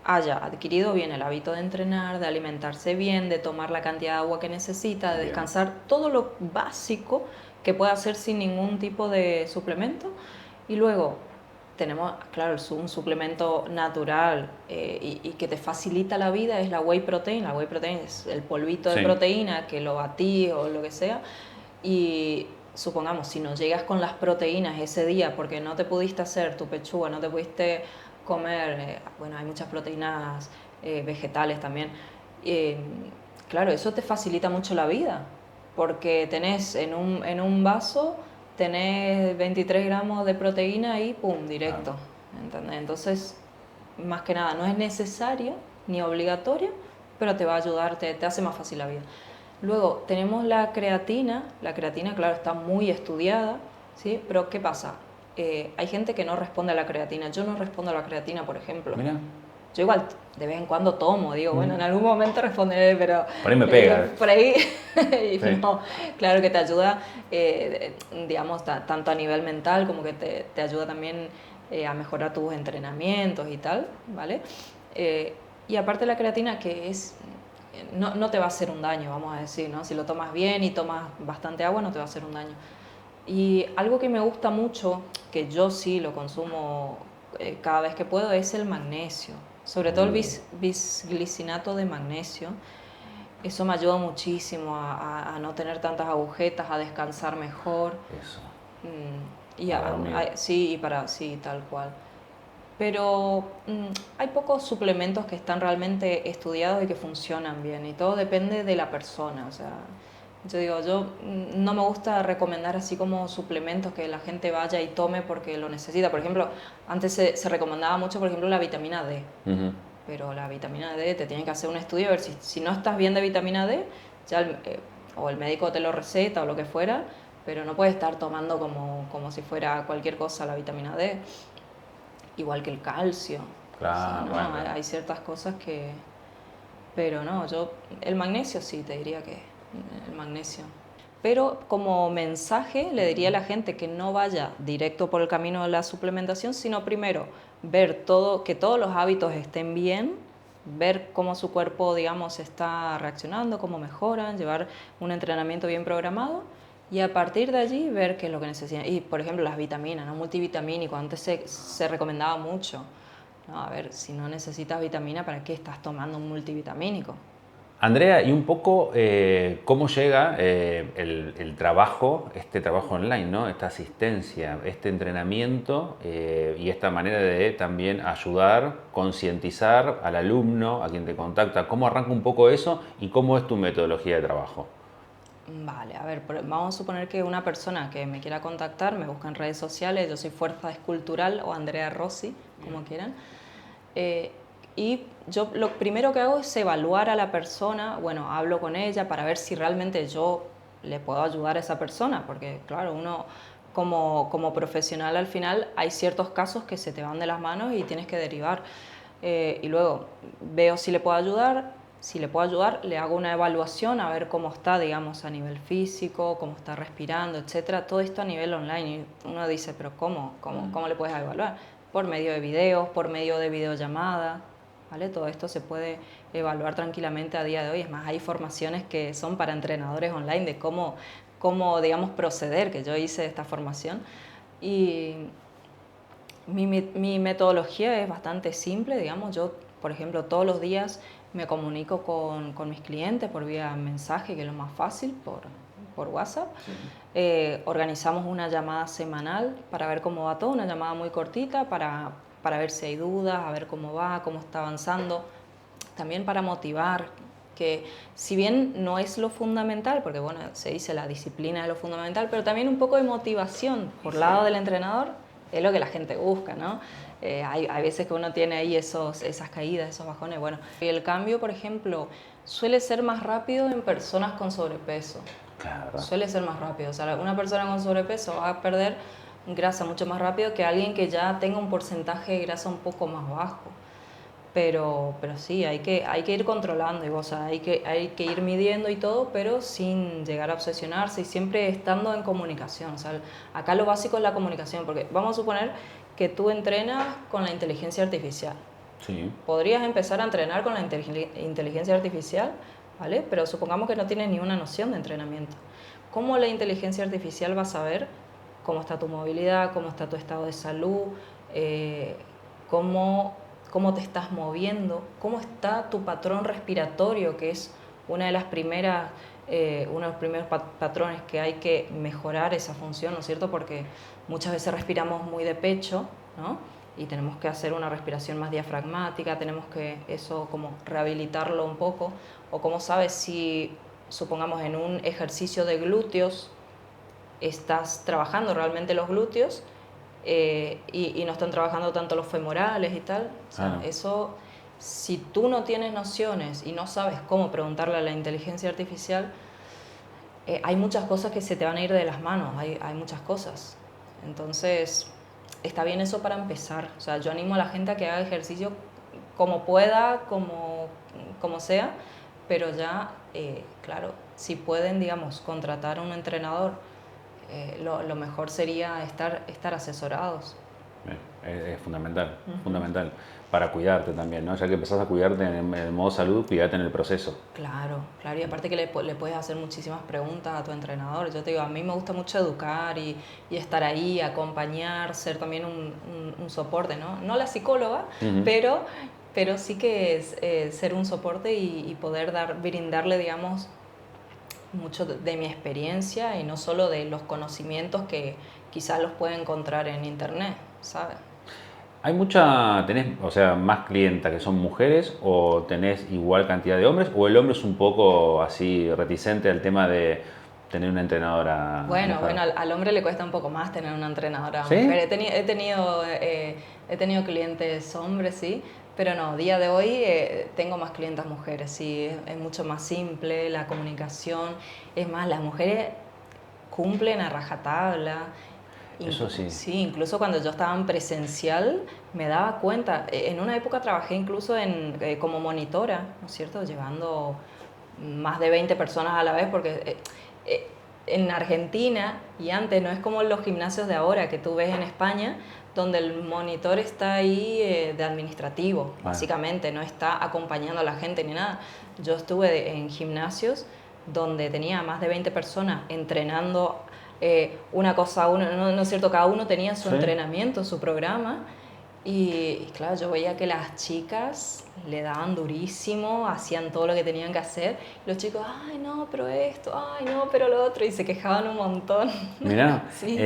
haya adquirido bien el hábito de entrenar, de alimentarse bien, de tomar la cantidad de agua que necesita, de descansar, todo lo básico que pueda hacer sin ningún tipo de suplemento. Y luego tenemos, claro, un suplemento natural y que te facilita la vida es la whey protein. La whey protein es el polvito de proteína que lo batís o lo que sea. Y supongamos, si no llegas con las proteínas ese día porque no te pudiste hacer tu pechuga, no te pudiste comer, bueno, hay muchas proteínas vegetales también, claro, eso te facilita mucho la vida, porque tenés en un vaso, tenés 23 gramos de proteína y pum, directo, ¿entendés? Entonces, más que nada, no es necesario ni obligatorio, pero te va a ayudar, te hace más fácil la vida. Luego tenemos la creatina, claro, está muy estudiada, ¿sí? Pero ¿qué pasa? Hay gente que no responde a la creatina. Yo no respondo a la creatina, por ejemplo. Mira. Yo igual de vez en cuando tomo, digo, bueno, en algún momento responderé, pero... Por ahí me pega. Por ahí, y sí. No, claro que te ayuda, digamos, tanto a nivel mental como que te ayuda también a mejorar tus entrenamientos y tal, ¿vale? Y aparte la creatina, que es... No te va a hacer un daño, vamos a decir, ¿no? Si lo tomas bien y tomas bastante agua, no te va a hacer un daño. Y algo que me gusta mucho, que yo sí lo consumo cada vez que puedo, es el magnesio. Sobre todo el bisglicinato de magnesio. Eso me ayuda muchísimo a no tener tantas agujetas, a descansar mejor. Eso. Sí, tal cual. Pero hay pocos suplementos que están realmente estudiados y que funcionan bien, y todo depende de la persona. O sea, yo no me gusta recomendar así como suplementos que la gente vaya y tome porque lo necesita. Por ejemplo, antes se recomendaba mucho, por ejemplo, la vitamina D. Pero la vitamina D te tienen que hacer un estudio a ver si no estás bien de vitamina D, ya o el médico te lo receta o lo que fuera, pero no puedes estar tomando como si fuera cualquier cosa la vitamina D. Igual que el calcio. Claro, o sea, no, hay ciertas cosas que... Pero no, el magnesio sí, te diría que el magnesio. Pero como mensaje le diría a la gente que no vaya directo por el camino de la suplementación, sino primero ver que todos los hábitos estén bien, ver cómo su cuerpo, digamos, está reaccionando, cómo mejoran, llevar un entrenamiento bien programado y a partir de allí ver qué es lo que necesitan. Y, por ejemplo, las vitaminas, ¿no? Multivitamínico, antes se recomendaba mucho. No, a ver, si no necesitas vitamina, ¿para qué estás tomando un multivitamínico? Andrea, y un poco cómo llega el trabajo, este trabajo online, ¿no? Esta asistencia, este entrenamiento y esta manera de también ayudar, concientizar al alumno, a quien te contacta. ¿Cómo arranca un poco eso y cómo es tu metodología de trabajo? Vale, a ver, vamos a suponer que una persona que me quiera contactar me busca en redes sociales, yo soy Fuerza Escultural o Andrea Rossi, como quieran. Y yo lo primero que hago es evaluar a la persona, bueno, hablo con ella para ver si realmente yo le puedo ayudar a esa persona, porque claro, uno como profesional al final hay ciertos casos que se te van de las manos y tienes que derivar. Y luego veo si le puedo ayudar, si le puedo ayudar, le hago una evaluación a ver cómo está, digamos, a nivel físico, cómo está respirando, etcétera. Todo esto a nivel online. Y uno dice, pero ¿cómo le puedes evaluar? Por medio de videos, por medio de videollamada. ¿Vale? Todo esto se puede evaluar tranquilamente a día de hoy. Es más, hay formaciones que son para entrenadores online de cómo digamos, proceder, que yo hice esta formación. Y mi metodología es bastante simple, digamos. Yo, por ejemplo, todos los días me comunico con mis clientes por vía mensaje, que es lo más fácil, por WhatsApp. Sí. Organizamos una llamada semanal para ver cómo va todo, una llamada muy cortita para ver si hay dudas, a ver cómo va, cómo está avanzando. También para motivar, que si bien no es lo fundamental, porque bueno, se dice la disciplina es lo fundamental, pero también un poco de motivación por lado del entrenador es lo que la gente busca, ¿no? Hay veces que uno tiene ahí esas caídas, esos bajones, bueno. Y el cambio, por ejemplo, suele ser más rápido en personas con sobrepeso. Claro. Suele ser más rápido, o sea, una persona con sobrepeso va a perder grasa mucho más rápido que alguien que ya tenga un porcentaje de grasa un poco más bajo. Pero sí, hay que ir controlando, o sea, hay que ir midiendo y todo, pero sin llegar a obsesionarse y siempre estando en comunicación. O sea, acá lo básico es la comunicación, porque vamos a suponer que tú entrenas con la inteligencia artificial. Sí. Podrías empezar a entrenar con la inteligencia artificial, ¿vale? Pero supongamos que no tienes ni una noción de entrenamiento. ¿Cómo la inteligencia artificial va a saber cómo está tu movilidad, cómo está tu estado de salud, cómo te estás moviendo, cómo está tu patrón respiratorio, que es uno de los primeros patrones que hay que mejorar esa función, ¿no es cierto? Porque muchas veces respiramos muy de pecho, ¿no? Y tenemos que hacer una respiración más diafragmática, tenemos que eso como rehabilitarlo un poco, o cómo sabes si, supongamos, en un ejercicio de glúteos estás trabajando realmente los glúteos, y no están trabajando tanto los femorales y tal. O sea, eso, si tú no tienes nociones y no sabes cómo preguntarle a la inteligencia artificial, hay muchas cosas que se te van a ir de las manos, hay muchas cosas. Entonces, está bien eso para empezar. O sea, yo animo a la gente a que haga ejercicio como pueda, como sea, pero ya, claro, si pueden, digamos, contratar a un entrenador, lo mejor sería estar asesorados. Es fundamental, fundamental. Para cuidarte también, ¿no? Ya que empezás a cuidarte en el modo salud, cuidarte en el proceso. Claro, y aparte que le puedes hacer muchísimas preguntas a tu entrenador. Yo te digo, a mí me gusta mucho educar y estar ahí, acompañar, ser también un soporte, ¿no? No la psicóloga, pero sí que es ser un soporte y poder brindarle, digamos, mucho de mi experiencia y no solo de los conocimientos que quizás los puede encontrar en internet, ¿sabes? ¿Hay tenés, o sea, más clientas que son mujeres o tenés igual cantidad de hombres o el hombre es un poco así reticente al tema de tener una entrenadora Bueno, mujer? al hombre le cuesta un poco más tener una entrenadora ¿Sí? mujer. He tenido clientes hombres, sí, pero no, día de hoy tengo más clientas mujeres, sí, es mucho más simple la comunicación. Es más, las mujeres cumplen a rajatabla. Eso sí. Sí, incluso cuando yo estaba en presencial me daba cuenta. En una época trabajé incluso como monitora, ¿no es cierto? Llevando más de 20 personas a la vez, porque en Argentina, y antes no es como los gimnasios de ahora que tú ves en España, donde el monitor está ahí de administrativo, básicamente, no está acompañando a la gente ni nada. Yo estuve en gimnasios donde tenía más de 20 personas entrenando una cosa a uno, no es cierto, cada uno tenía su entrenamiento, su programa, y claro, yo veía que las chicas le daban durísimo, hacían todo lo que tenían que hacer, y los chicos, ay no, pero esto, ay no, pero lo otro, y se quejaban un montón. Mirá, Sí.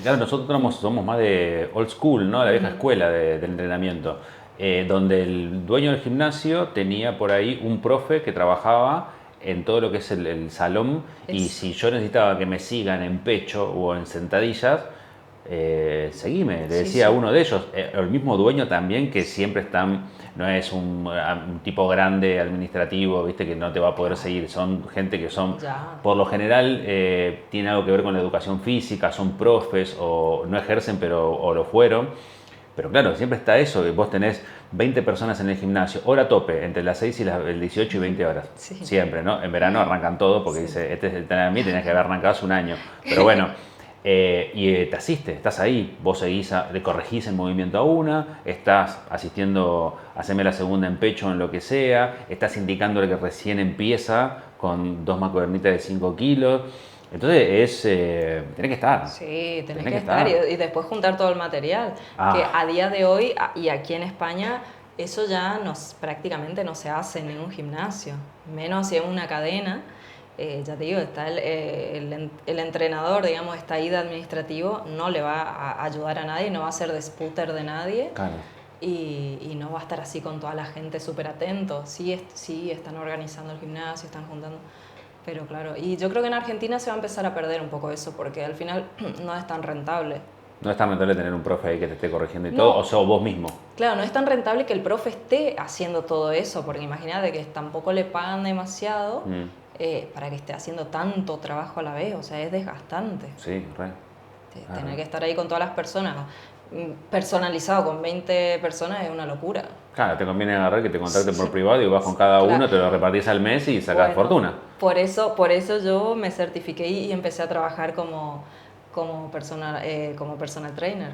Claro, nosotros somos más de old school, ¿no? La vieja escuela del entrenamiento, donde el dueño del gimnasio tenía por ahí un profe que trabajaba en todo lo que es el salón, y si yo necesitaba que me sigan en pecho o en sentadillas, seguime, le decía a uno de ellos, el mismo dueño también, que siempre están, no es un tipo grande administrativo, viste, que no te va a poder seguir, son gente que son, por lo general, tiene algo que ver con la educación física, son profes o no ejercen, pero o lo fueron. Pero claro, siempre está eso, que vos tenés 20 personas en el gimnasio, hora tope, entre las 6 y el 18 y 20 horas. Sí. Siempre, ¿no? En verano arrancan todo porque dice, este es el entrenamiento, tenés que haber arrancado hace un año. Pero bueno, te asiste, estás ahí, vos seguís, le corregís el movimiento a una, estás asistiendo, haceme la segunda en pecho en lo que sea, estás indicándole que recién empieza con 2 mancuernitas de 5 kilos. Entonces tenés que estar. Sí, tenés que estar. Y después juntar todo el material. Que a día de hoy, y aquí en España, eso ya prácticamente no se hace en ningún gimnasio. Menos si es una cadena. Ya te digo, está el entrenador, digamos, está ahí de administrativo, no le va a ayudar a nadie, no va a ser de sputter de nadie. Claro. Y no va a estar así con toda la gente súper atento. Sí, están organizando el gimnasio, están juntando. Pero claro, y yo creo que en Argentina se va a empezar a perder un poco eso, porque al final no es tan rentable. No es tan rentable tener un profe ahí que te esté corrigiendo y todo, o sea, vos mismo. Claro, no es tan rentable que el profe esté haciendo todo eso, porque imagínate que tampoco le pagan demasiado para que esté haciendo tanto trabajo a la vez, o sea, es desgastante. Sí, Tener que estar ahí con todas las personas, personalizado con 20 personas es una locura. Claro, te conviene agarrar que te contacten por privado y vas con cada uno, te lo repartís al mes y sacás fortuna. Por eso yo me certifiqué y empecé a trabajar como personal trainer.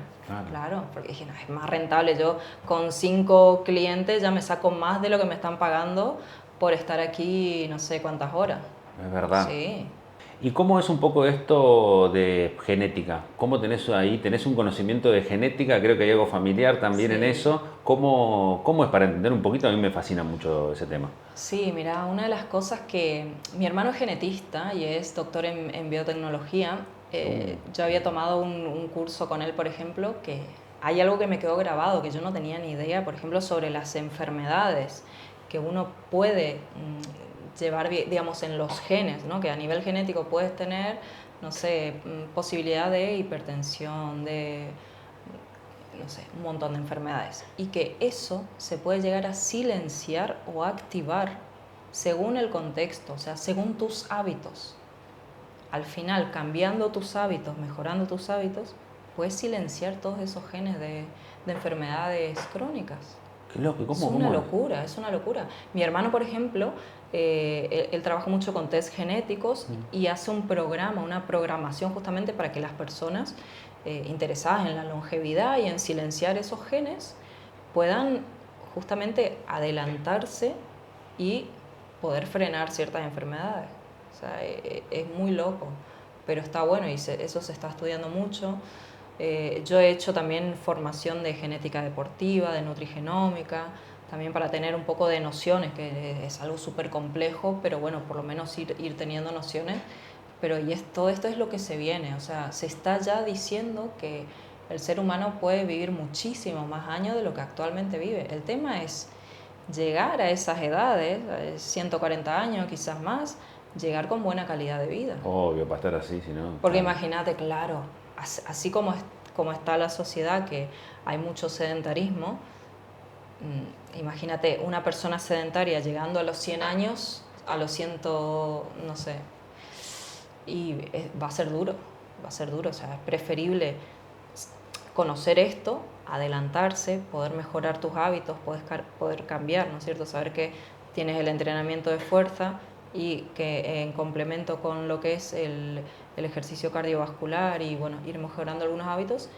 Claro, porque dije, no, es más rentable. Yo con 5 clientes ya me saco más de lo que me están pagando por estar aquí no sé cuántas horas. Es verdad. Sí. ¿Y cómo es un poco esto de genética? ¿Cómo tenés ahí? ¿Tenés un conocimiento de genética? Creo que hay algo familiar también en eso. ¿Cómo es para entender un poquito? A mí me fascina mucho ese tema. Sí, mira, una de las cosas que... Mi hermano es genetista y es doctor en biotecnología. Yo había tomado un curso con él, por ejemplo, que hay algo que me quedó grabado, que yo no tenía ni idea, por ejemplo, sobre las enfermedades que uno puede llevar, digamos, en los genes, ¿no? Que a nivel genético puedes tener, no sé, posibilidad de hipertensión, de, no sé, un montón de enfermedades. Y que eso se puede llegar a silenciar o activar según el contexto, o sea, según tus hábitos. Al final, cambiando tus hábitos, mejorando tus hábitos, puedes silenciar todos esos genes de enfermedades crónicas. Qué loco, ¿cómo? Es una locura, es una locura. Mi hermano, por ejemplo, él trabaja mucho con test genéticos y hace un programa, una programación justamente para que las personas interesadas en la longevidad y en silenciar esos genes puedan justamente adelantarse y poder frenar ciertas enfermedades. O sea, es muy loco, pero está bueno y eso se está estudiando mucho. Yo he hecho también formación de genética deportiva, de nutrigenómica, también para tener un poco de nociones, que es algo súper complejo, pero bueno, por lo menos ir teniendo nociones. Pero todo esto es lo que se viene, o sea, se está ya diciendo que el ser humano puede vivir muchísimo más años de lo que actualmente vive. El tema es llegar a esas edades, 140 años, quizás más, llegar con buena calidad de vida. Obvio, para estar así, si no... Porque imagínate, claro, así como está la sociedad, que hay mucho sedentarismo, imagínate una persona sedentaria llegando a los 100 años, a los 100, no sé, y va a ser duro, o sea, es preferible conocer esto, adelantarse, poder mejorar tus hábitos, poder cambiar, ¿no es cierto? Saber que tienes el entrenamiento de fuerza, y que en complemento con lo que es el ejercicio cardiovascular y bueno, ir mejorando algunos hábitos,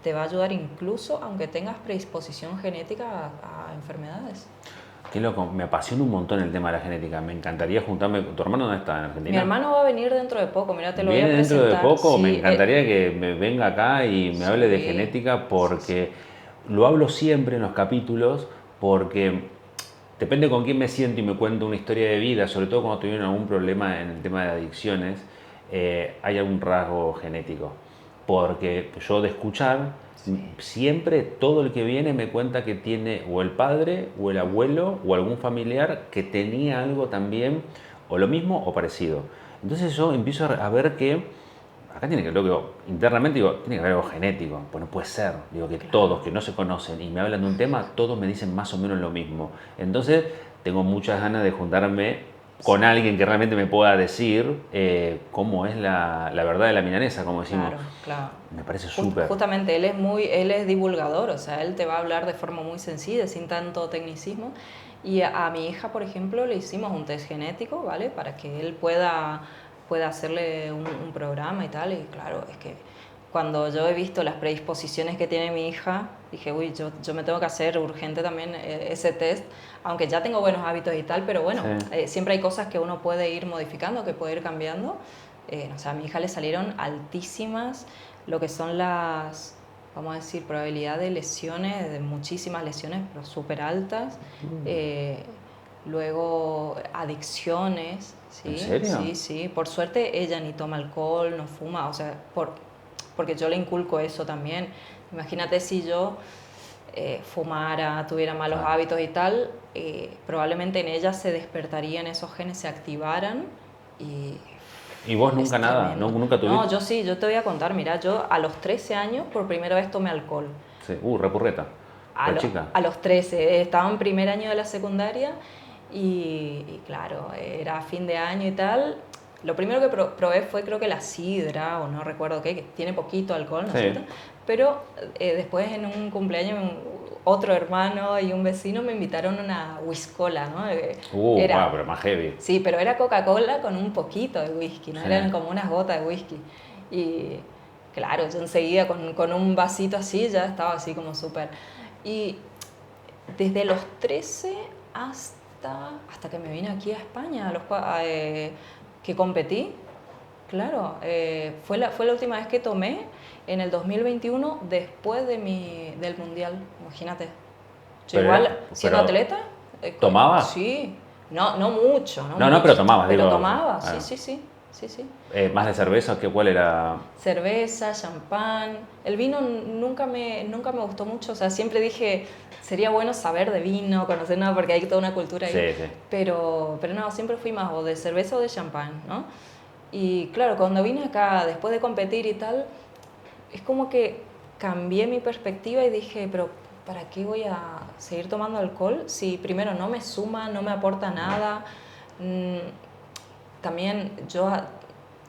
te va a ayudar incluso aunque tengas predisposición genética a enfermedades. Qué loco, me apasiona un montón el tema de la genética. Me encantaría juntarme. ¿Tu hermano dónde está? ¿En Argentina? Mi hermano va a venir dentro de poco, mira, te lo voy a ¿Viene presentar. dentro de poco? Sí, Me encantaría que me venga acá y me hable de genética porque lo hablo siempre en los capítulos porque depende con quién me siento y me cuento una historia de vida, sobre todo cuando tuvieron algún problema en el tema de adicciones, hay algún rasgo genético. Porque yo de escuchar, siempre todo el que viene me cuenta que tiene o el padre o el abuelo o algún familiar que tenía algo también, o lo mismo o parecido. Entonces yo empiezo a ver que acá tiene que, lo que internamente digo, tiene que haber algo genético, pues no puede ser, digo que todos que no se conocen y me hablan de un tema, todos me dicen más o menos lo mismo. Entonces tengo muchas ganas de juntarme con alguien que realmente me pueda decir cómo es la verdad de la milanesa, como decimos. Claro, claro. Me parece súper. Justamente él es divulgador, o sea, él te va a hablar de forma muy sencilla, sin tanto tecnicismo. Y a mi hija, por ejemplo, le hicimos un test genético, ¿vale? Para que él pueda hacerle un programa y tal. Y claro, es que cuando yo he visto las predisposiciones que tiene mi hija, dije, uy, yo me tengo que hacer urgente también ese test, aunque ya tengo buenos hábitos y tal, pero bueno, siempre hay cosas que uno puede ir modificando, que puede ir cambiando. O sea, a mi hija le salieron altísimas lo que son las, vamos a decir, probabilidad de lesiones, de muchísimas lesiones, pero súper altas. Luego adicciones, ¿sí? ¿En serio? Sí, sí. Por suerte ella ni toma alcohol, no fuma, o sea, porque yo le inculco eso también. Imagínate si yo fumara, tuviera malos hábitos y tal, probablemente en ella se despertarían esos genes, se activaran ¿Y vos nunca nada? ¿Nunca tuviste? No, yo sí, yo te voy a contar, mira, yo a los 13 años por primera vez tomé alcohol. Sí, repurreta. Chica. A los 13, estaba en primer año de la secundaria y claro, era fin de año y tal. Lo primero que probé fue creo que la sidra, o no recuerdo qué, que tiene poquito alcohol, ¿no es cierto? Pero después en un cumpleaños otro hermano y un vecino me invitaron a una whiskola, ¿no? Wow, pero más heavy. Sí, pero era Coca-Cola con un poquito de whisky, ¿no? Eran como unas gotas de whisky. Y claro, yo enseguida con un vasito así ya estaba así como súper. Y desde los 13 hasta que me vine aquí a España, que competí, claro, fue la última vez que tomé en el 2021 después del Mundial, imagínate. Yo igual, siendo atleta... ¿Tomabas? Sí, no mucho. No, pero tomabas. Pero digo, tomaba, bueno. sí. ¿Más de cerveza? ¿Cuál era? Cerveza, champán. El vino nunca me gustó mucho. O sea, siempre dije, sería bueno saber de vino, conocer nada, porque hay toda una cultura ahí. Sí. Pero no, siempre fui más o de cerveza o de champán, ¿no? Y claro, cuando vine acá, después de competir y tal, es como que cambié mi perspectiva y dije, pero ¿para qué voy a seguir tomando alcohol si primero no me suma, no me aporta nada? También yo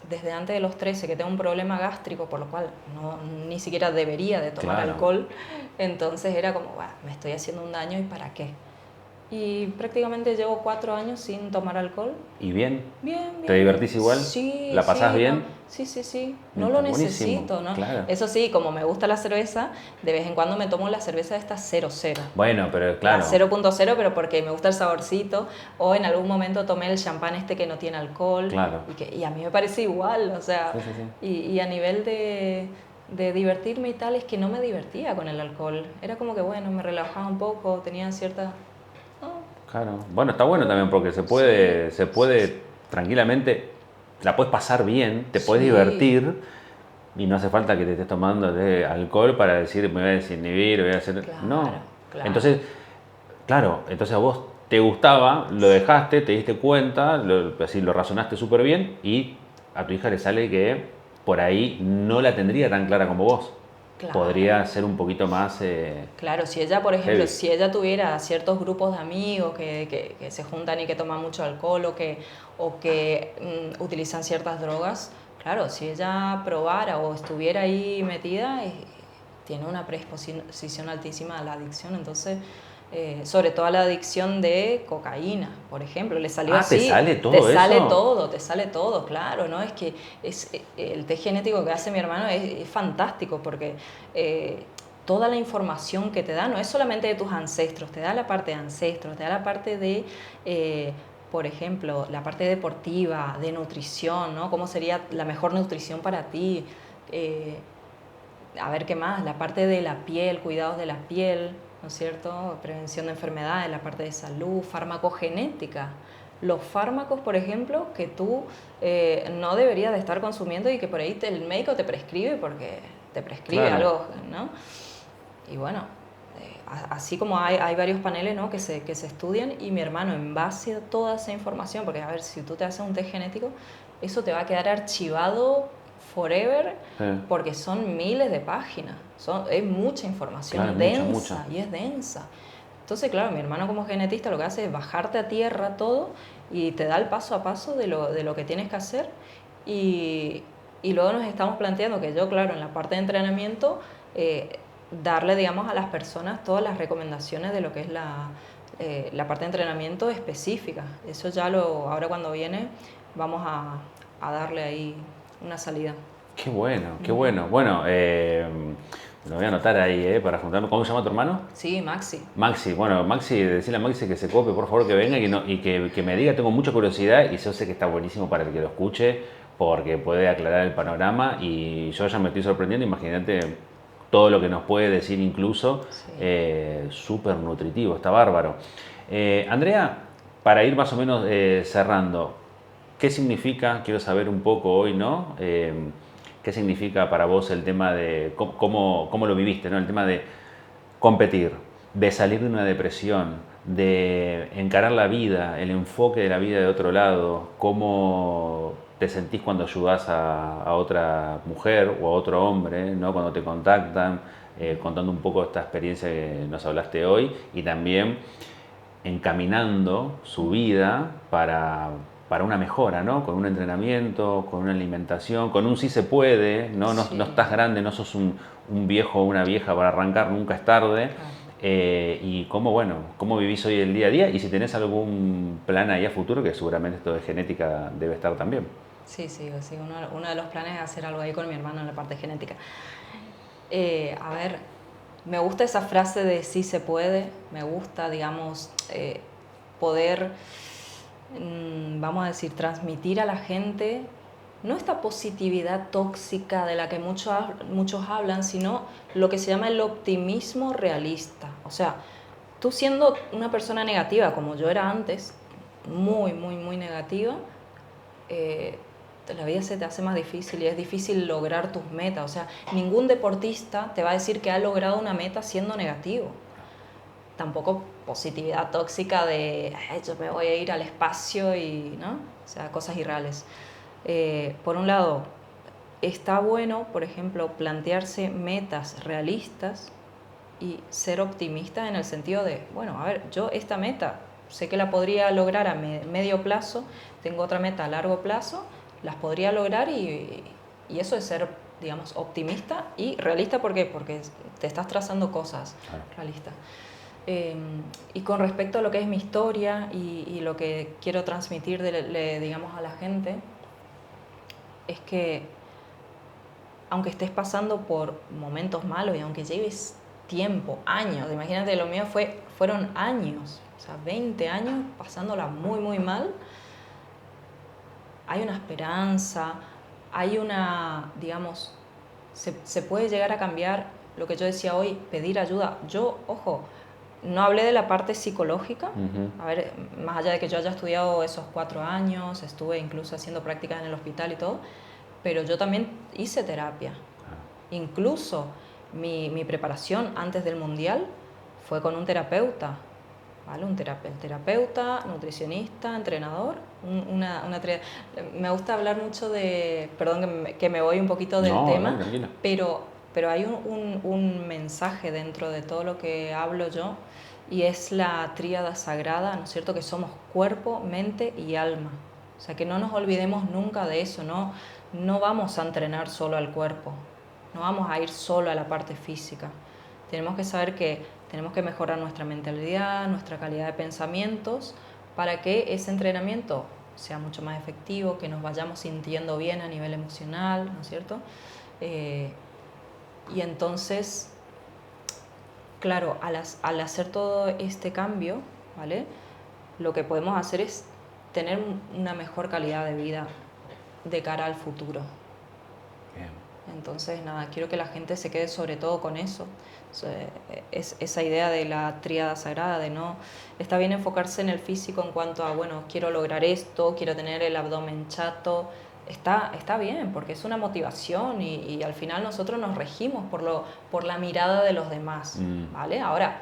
desde antes de los 13 que tengo un problema gástrico, por lo cual ni siquiera debería de tomar alcohol, entonces era como, me estoy haciendo un daño y ¿para qué? Y prácticamente llevo 4 años sin tomar alcohol. ¿Y bien? Bien. ¿Te divertís igual? Sí. ¿La pasás bien? No, sí. No lo necesito, ¿no? Claro. Eso sí, como me gusta la cerveza, de vez en cuando me tomo la cerveza esta 0.0. Bueno, pero claro. La 0.0, pero porque me gusta el saborcito. O en algún momento tomé el champán este que no tiene alcohol. Claro. Y a mí me parece igual, o sea. Sí. Y a nivel de divertirme y tal, es que no me divertía con el alcohol. Era como que, bueno, me relajaba un poco, tenía cierta... Claro. Bueno, está bueno también porque se puede tranquilamente, la puedes pasar bien, te puedes divertir y no hace falta que te estés tomando de alcohol para decir me voy a desinhibir, voy a hacer... Claro. Entonces a vos te gustaba, lo dejaste, te diste cuenta, así lo razonaste súper bien y a tu hija le sale que por ahí no la tendría tan clara como vos. Claro. Podría ser un poquito más... Claro, si ella, por ejemplo, heavy. Si ella tuviera ciertos grupos de amigos que se juntan y que toman mucho alcohol o que utilizan ciertas drogas, claro, si ella probara o estuviera ahí metida, tiene una predisposición altísima a la adicción. Entonces, sobre todo a la adicción de cocaína, por ejemplo. Le salió así. ¿Te sale todo eso? Te sale todo, claro, ¿no? Es que el test genético que hace mi hermano es fantástico porque toda la información que te da no es solamente de tus ancestros, te da la parte de ancestros, te da la parte de, por ejemplo, la parte deportiva, de nutrición, ¿no? ¿Cómo sería la mejor nutrición para ti? A ver qué más, la parte de la piel, cuidados de la piel, ¿no es cierto? Prevención de enfermedades, la parte de salud, farmacogenética. Los fármacos, por ejemplo, que tú no deberías de estar consumiendo y que por ahí el médico te prescribe porque te prescribe algo, ¿no? Y bueno, así como hay varios paneles, ¿no? que se estudian, y mi hermano, en base a toda esa información, porque a ver, si tú te haces un test genético, eso te va a quedar archivado forever, porque son miles de páginas, es mucha información, densa, y es densa. Entonces, claro, mi hermano como genetista lo que hace es bajarte a tierra todo y te da el paso a paso de lo que tienes que hacer, y luego nos estamos planteando que yo, claro, en la parte de entrenamiento, darle, digamos, a las personas todas las recomendaciones de lo que es la parte de entrenamiento específica. Eso ya ahora cuando viene vamos a darle ahí una salida. Qué bueno, qué bueno. Bueno, lo voy a anotar ahí, para juntarme. ¿Cómo se llama tu hermano? Sí, Maxi. Maxi, bueno, Maxi, decirle a Maxi que se cope, por favor, que venga y que me diga. Tengo mucha curiosidad y yo sé que está buenísimo para el que lo escuche porque puede aclarar el panorama y yo ya me estoy sorprendiendo. Imagínate todo lo que nos puede decir incluso, súper nutritivo, está bárbaro. Andrea, para ir más o menos cerrando, ¿qué significa, quiero saber un poco hoy, ¿no? ¿Qué significa para vos el tema de cómo lo viviste, ¿no? El tema de competir, de salir de una depresión, de encarar la vida, el enfoque de la vida de otro lado, cómo te sentís cuando ayudás a otra mujer o a otro hombre, ¿no? Cuando te contactan, contando un poco esta experiencia que nos hablaste hoy y también encaminando su vida para una mejora, ¿no? Con un entrenamiento, con una alimentación, con un sí se puede, ¿no? Sí. No estás grande, no sos un viejo o una vieja para arrancar, nunca es tarde. Y cómo vivís hoy el día a día y si tenés algún plan ahí a futuro, que seguramente esto de genética debe estar también. Sí, uno de los planes es hacer algo ahí con mi hermano en la parte genética. A ver, me gusta esa frase de sí se puede, me gusta, digamos, poder, vamos a decir, transmitir a la gente no esta positividad tóxica de la que muchos hablan, sino lo que se llama el optimismo realista. O sea, tú siendo una persona negativa, como yo era antes, muy negativa, la vida se te hace más difícil y es difícil lograr tus metas. O sea, ningún deportista te va a decir que ha logrado una meta siendo negativo. Tampoco positividad tóxica de yo me voy a ir al espacio y, ¿no? O sea, cosas irreales. Por un lado, está bueno, por ejemplo, plantearse metas realistas y ser optimista en el sentido de, bueno, a ver, yo esta meta sé que la podría lograr a medio plazo, tengo otra meta a largo plazo, las podría lograr y eso es ser, digamos, optimista y realista. ¿Por qué? Porque te estás trazando cosas realistas. Y con respecto a lo que es mi historia y lo que quiero transmitir, digamos, a la gente, es que aunque estés pasando por momentos malos y aunque lleves tiempo, años, imagínate, lo mío fueron años, o sea, 20 años pasándola muy mal, hay una esperanza, hay una, digamos, se puede llegar a cambiar. Lo que yo decía hoy, pedir ayuda. Yo, ojo, no hablé de la parte psicológica. A ver, más allá de que yo haya estudiado esos 4 años, estuve incluso haciendo prácticas en el hospital y todo, pero yo también hice terapia. Incluso mi preparación antes del Mundial fue con un terapeuta, ¿vale? Un terapeuta, nutricionista, entrenador. Me gusta hablar mucho de... Perdón que me voy un poquito del tema, no, pero hay un mensaje dentro de todo lo que hablo yo, y es la tríada sagrada, ¿no es cierto? Que somos cuerpo, mente y alma. O sea, que no nos olvidemos nunca de eso, no vamos a entrenar solo al cuerpo, no vamos a ir solo a la parte física. tenemos que saber que tenemos que mejorar nuestra mentalidad, nuestra calidad de pensamientos, para que ese entrenamiento sea mucho más efectivo, que nos vayamos sintiendo bien a nivel emocional, ¿no es cierto? Y entonces, claro, al hacer todo este cambio, ¿vale? Lo que podemos hacer es tener una mejor calidad de vida de cara al futuro. Bien. Entonces, nada, quiero que la gente se quede sobre todo con eso. Es esa idea de la tríada sagrada, de no... Está bien enfocarse en el físico en cuanto a, bueno, quiero lograr esto, quiero tener el abdomen chato. Está bien, porque es una motivación y al final nosotros nos regimos por la mirada de los demás, ¿vale? Ahora,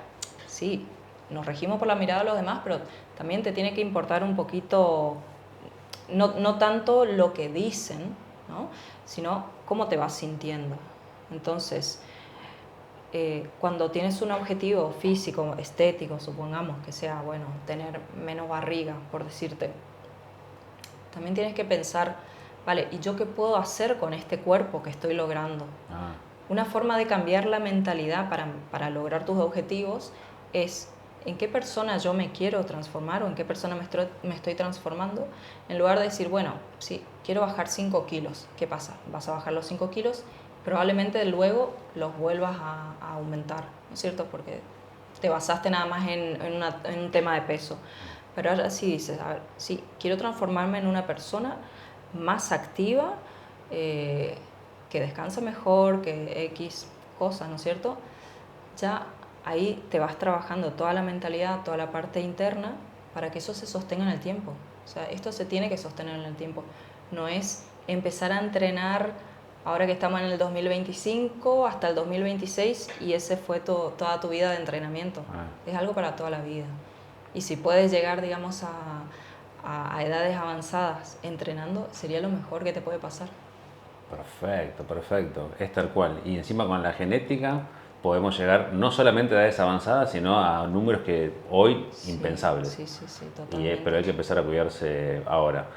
sí, nos regimos por la mirada de los demás, pero también te tiene que importar un poquito, no tanto lo que dicen, ¿no? Sino cómo te vas sintiendo. Entonces, cuando tienes un objetivo físico, estético, supongamos que sea, bueno, tener menos barriga, por decirte, también tienes que pensar, vale, ¿y yo qué puedo hacer con este cuerpo que estoy logrando? Una forma de cambiar la mentalidad para lograr tus objetivos es en qué persona yo me quiero transformar o en qué persona me estoy transformando, en lugar de decir, bueno, sí, quiero bajar 5 kilos. ¿Qué pasa? Vas a bajar los 5 kilos, probablemente luego los vuelvas a aumentar, ¿no es cierto? Porque te basaste nada más en un tema de peso. Pero ahora sí dices, a ver, sí, quiero transformarme en una persona más activa, que descansa mejor, que X cosas, ¿no es cierto? Ya ahí te vas trabajando toda la mentalidad, toda la parte interna, para que eso se sostenga en el tiempo. O sea, esto se tiene que sostener en el tiempo. No es empezar a entrenar ahora que estamos en el 2025 hasta el 2026 y ese fue toda tu vida de entrenamiento. Es algo para toda la vida. Y si puedes llegar, digamos, a edades avanzadas entrenando, sería lo mejor que te puede pasar. Perfecto, perfecto. Es tal cual. Y encima con la genética podemos llegar no solamente a edades avanzadas, sino a números que hoy impensables. Sí, totalmente. Pero hay que empezar a cuidarse ahora.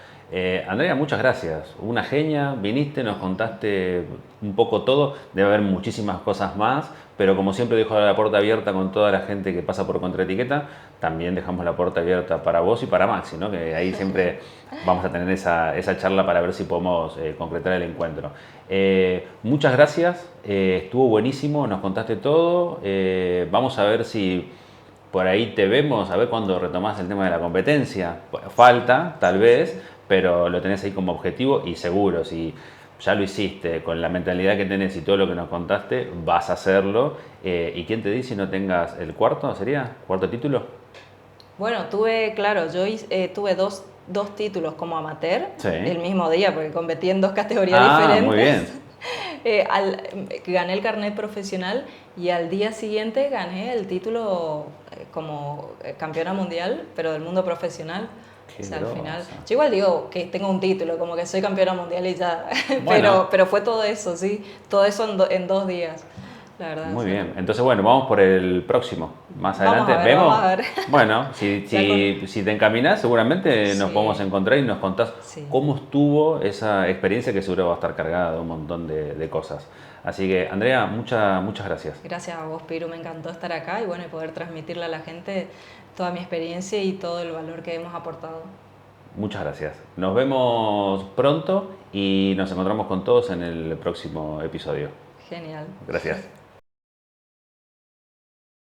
Andrea, muchas gracias. Una genia, viniste, nos contaste un poco todo. Debe haber muchísimas cosas más, pero como siempre dejo la puerta abierta con toda la gente que pasa por Contraetiqueta. También dejamos la puerta abierta para vos y para Maxi, ¿no? Que ahí siempre vamos a tener esa charla para ver si podemos concretar el encuentro. Muchas gracias, estuvo buenísimo, nos contaste todo. Vamos a ver si por ahí te vemos, a ver cuándo retomás el tema de la competencia. Falta, tal vez, pero lo tenés ahí como objetivo y seguro, si ya lo hiciste con la mentalidad que tenés y todo lo que nos contaste, vas a hacerlo. ¿Y quién te dice si no tengas el cuarto? ¿Sería? ¿Cuarto título? Bueno, tuve dos títulos como amateur, Sí. el mismo día, porque competí en 2 categorías diferentes. Muy bien. Gané el carnet profesional y al día siguiente gané el título como campeona mundial, pero del mundo profesional. Qué O sea, al final, grosa. yo igual digo que tengo un título, como que soy campeona mundial y ya, Bueno. pero fue todo eso, sí, todo eso en 2 días. La verdad, Muy sí. bien. Entonces, bueno, vamos por el próximo. Más adelante Vamos a ver. Bueno, si te encaminas, seguramente nos Sí. podemos encontrar y nos contás Sí. cómo estuvo esa experiencia que seguro va a estar cargada de un montón de cosas. Así que, Andrea, muchas gracias. Gracias a vos, Piru, me encantó estar acá y bueno, y poder transmitirle a la gente toda mi experiencia y todo el valor que hemos aportado. Muchas gracias. Nos vemos pronto y nos encontramos con todos en el próximo episodio. Genial. Gracias.